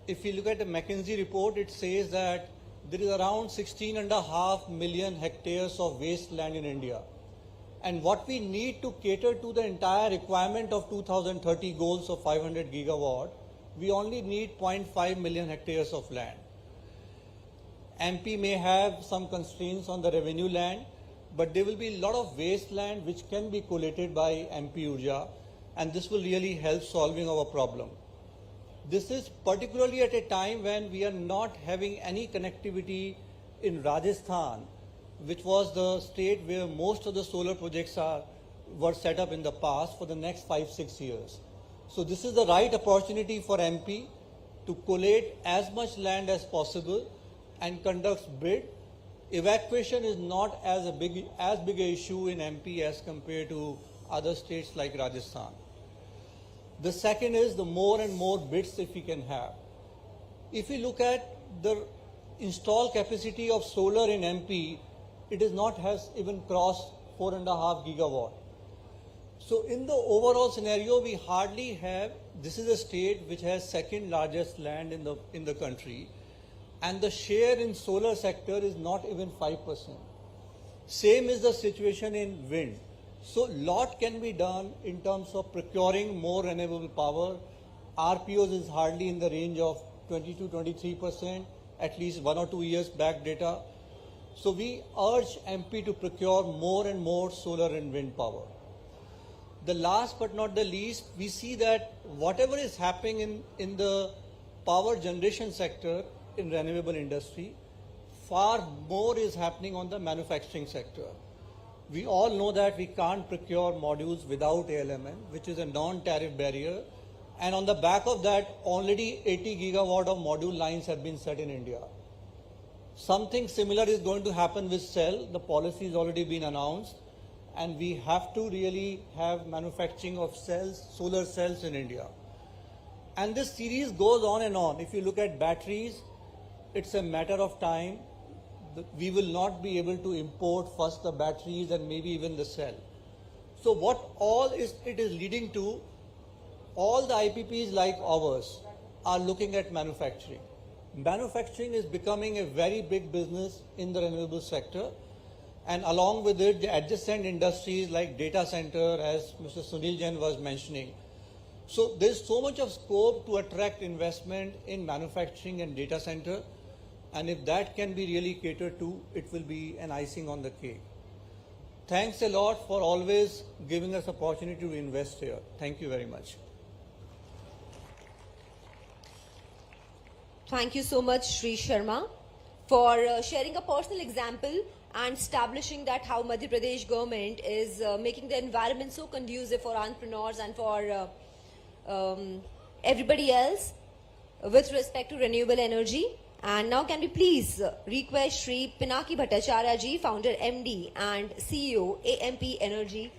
if we look at the McKinsey report, it says that there is around 16.5 million hectares of wasteland in India. And what we need to cater to the entire requirement of 2030 goals of 500 gigawatt, we only need 0.5 million hectares of land. MP may have some constraints on the revenue land, but there will be a lot of wasteland which can be collated by MP Urja, and this will really help solving our problem. This is particularly at a time when we are not having any connectivity in Rajasthan, which was the state where most of the solar projects were set up in the past for the next 5-6 years. So this is the right opportunity for MP to collate as much land as possible and conduct bid. Evacuation is not as big an issue in MP as compared to other states like Rajasthan. The second is the more and more bids if we can have. If we look at the installed capacity of solar in MP, it has even crossed 4.5 gigawatt. So in the overall scenario, we hardly have, this is a state which has second largest land in the country, and the share in solar sector is not even 5%. Same is the situation in wind. So lot can be done in terms of procuring more renewable power. RPOs is hardly in the range of 20 to 23%, at least 1 or 2 years back data. So we urge MP to procure more and more solar and wind power. The last but not the least, we see that whatever is happening in the power generation sector in renewable industry, far more is happening on the manufacturing sector. We all know that we can't procure modules without ALMM, which is a non-tariff barrier. And on the back of that, already 80 gigawatt of module lines have been set in India. Something similar is going to happen with cell. The policy has already been announced. And we have to really have manufacturing of cells, solar cells in India. And this series goes on and on. If you look at batteries, it's a matter of time. We will not be able to import first the batteries and maybe even the cell. So what all is it is leading to, all the IPPs like ours are looking at manufacturing. Manufacturing is becoming a very big business in the renewable sector, and along with it, the adjacent industries like data center, as Mr. Sunil Jain was mentioning. So there's so much of scope to attract investment in manufacturing and data center, and if that can be really catered to, it will be an icing on the cake. Thanks a lot for always giving us opportunity to invest here. Thank you very much. Thank you so much, Sri Sharma, for sharing a personal example and establishing that how Madhya Pradesh government is making the environment so conducive for entrepreneurs and for everybody else with respect to renewable energy. And now can we please request Sri Pinaki Bhattacharya ji, founder MD and CEO AMP Energy.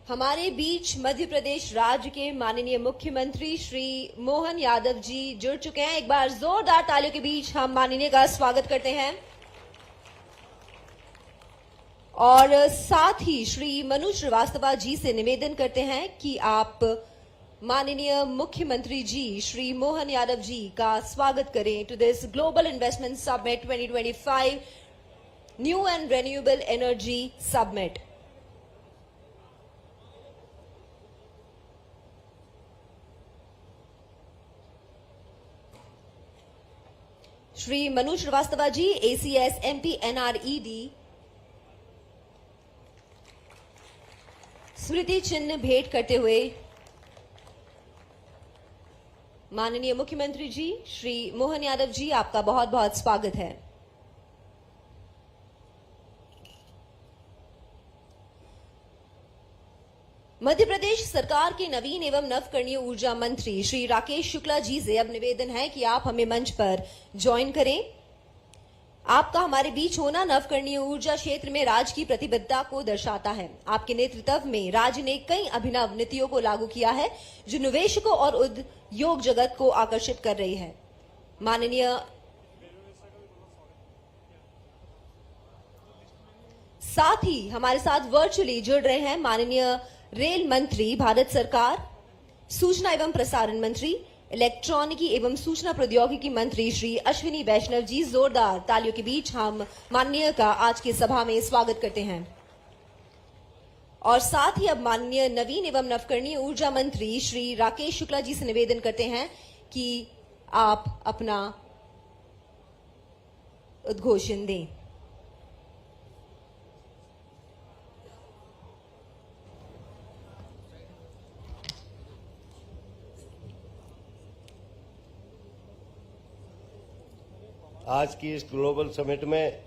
हमारे बीच मध्य प्रदेश राज्य के माननीय मुख्यमंत्री श्री मोहन यादव जी जुड़ चुके हैं। एक बार जोरदार तालियों के बीच हम माननीय का स्वागत करते हैं। और साथ ही श्री मनु श्रीवास्तव जी से निवेदन करते हैं कि आप माननीय मुख्यमंत्री जी श्री मोहन यादव जी का स्वागत करें to this global investment summit 2025 new and renewable energy summit. Shri Manu Srivastava ji ACS MP NRED स्मृति चिन्ह भेंट करते हुए माननीय मुख्यमंत्री जी श्री मोहन यादव जी आपका बहुत बहुत स्वागत है। मध्य प्रदेश सरकार के नवीन एवं नवकरणीय ऊर्जा मंत्री श्री राकेश शुक्ला जी से अब निवेदन है कि आप हमें मंच पर ज्वाइन करें। आपका हमारे बीच होना नवकरणीय ऊर्जा क्षेत्र में राज्य की प्रतिबद्धता को दर्शाता है। आपके नेतृत्व में राज्य ने कई अभिनव नीतियों को लागू किया है जो निवेशकों और उद्योग जगत को आकर्षित कर रही है। माननीय साथ ही हमारे साथ वर्चुअली जुड़ रहे हैं माननीय रेल मंत्री भारत सरकार, सूचना एवं प्रसारण मंत्री, इलेक्ट्रॉनिकी एवं सूचना प्रौद्योगिकी मंत्री श्री अश्विनी वैष्णव जी। जोरदार तालियों के बीच हम माननीय का आज की सभा में स्वागत करते हैं। और साथ ही अब माननीय नवीन एवं नवकरणीय ऊर्जा मंत्री श्री राकेश शुक्ला जी से निवेदन करते हैं कि आप अपना उद्घोषण दें। आज की इस ग्लोबल समिट में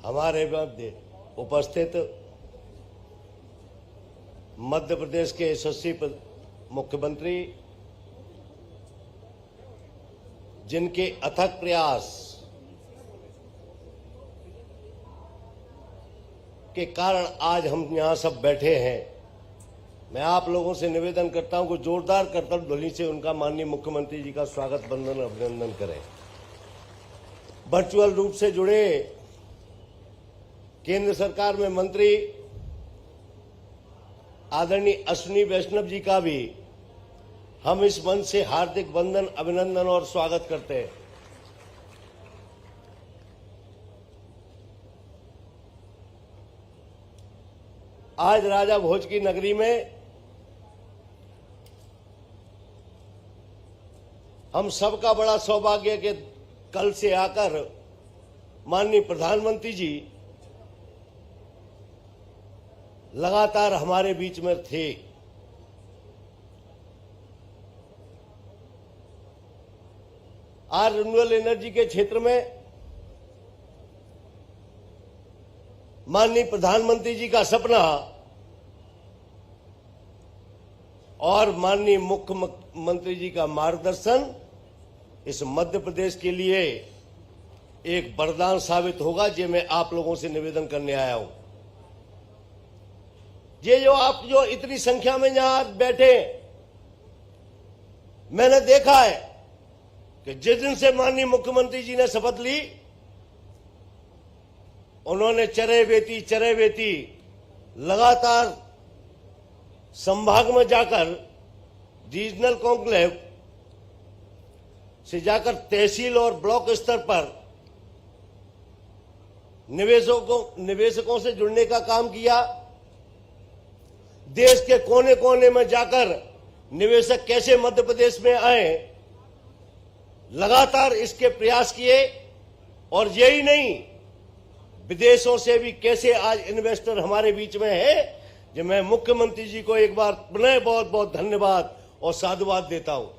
हमारे मध्य उपस्थित मध्य प्रदेश के यशस्वी मुख्यमंत्री, जिनके अथक प्रयास के कारण आज हम यहां सब बैठे हैं, मैं आप लोगों से निवेदन करता हूं कि जोरदार करतब ध्वनि से उनका माननीय मुख्यमंत्री जी का स्वागत वंदन अभिनंदन करें। वर्चुअल रूप से जुड़े केंद्र सरकार में मंत्री आदरणीय अश्विनी वैष्णव जी का भी हम इस मंच से हार्दिक वंदन अभिनंदन और स्वागत करते हैं। आज राजा भोज की नगरी में हम सबका बड़ा सौभाग्य कि कल से आकर माननीय प्रधानमंत्री जी लगातार हमारे बीच में थे। आज रिन्यूएबल एनर्जी के क्षेत्र में माननीय प्रधानमंत्री जी का सपना और माननीय मुख्यमंत्री जी का मार्गदर्शन इस मध्य प्रदेश के लिए एक वरदान साबित होगा। ये मैं आप लोगों से निवेदन करने आया हूं। ये जो आप जो इतनी संख्या में यहां बैठे, मैंने देखा है कि जिस दिन से माननीय मुख्यमंत्री जी ने शपथ ली, उन्होंने चरे बेती लगातार संभाग में जाकर रीजनल कॉन्क्लेव से जाकर तहसील और ब्लॉक स्तर पर निवेशकों से जुड़ने का काम किया। देश के कोने कोने में जाकर निवेशक कैसे मध्य प्रदेश में आए, लगातार इसके प्रयास किए। और यही नहीं, विदेशों से भी कैसे आज इन्वेस्टर हमारे बीच में है, जो मैं मुख्यमंत्री जी को एक बार पुनः बहुत बहुत धन्यवाद और साधुवाद देता हूं।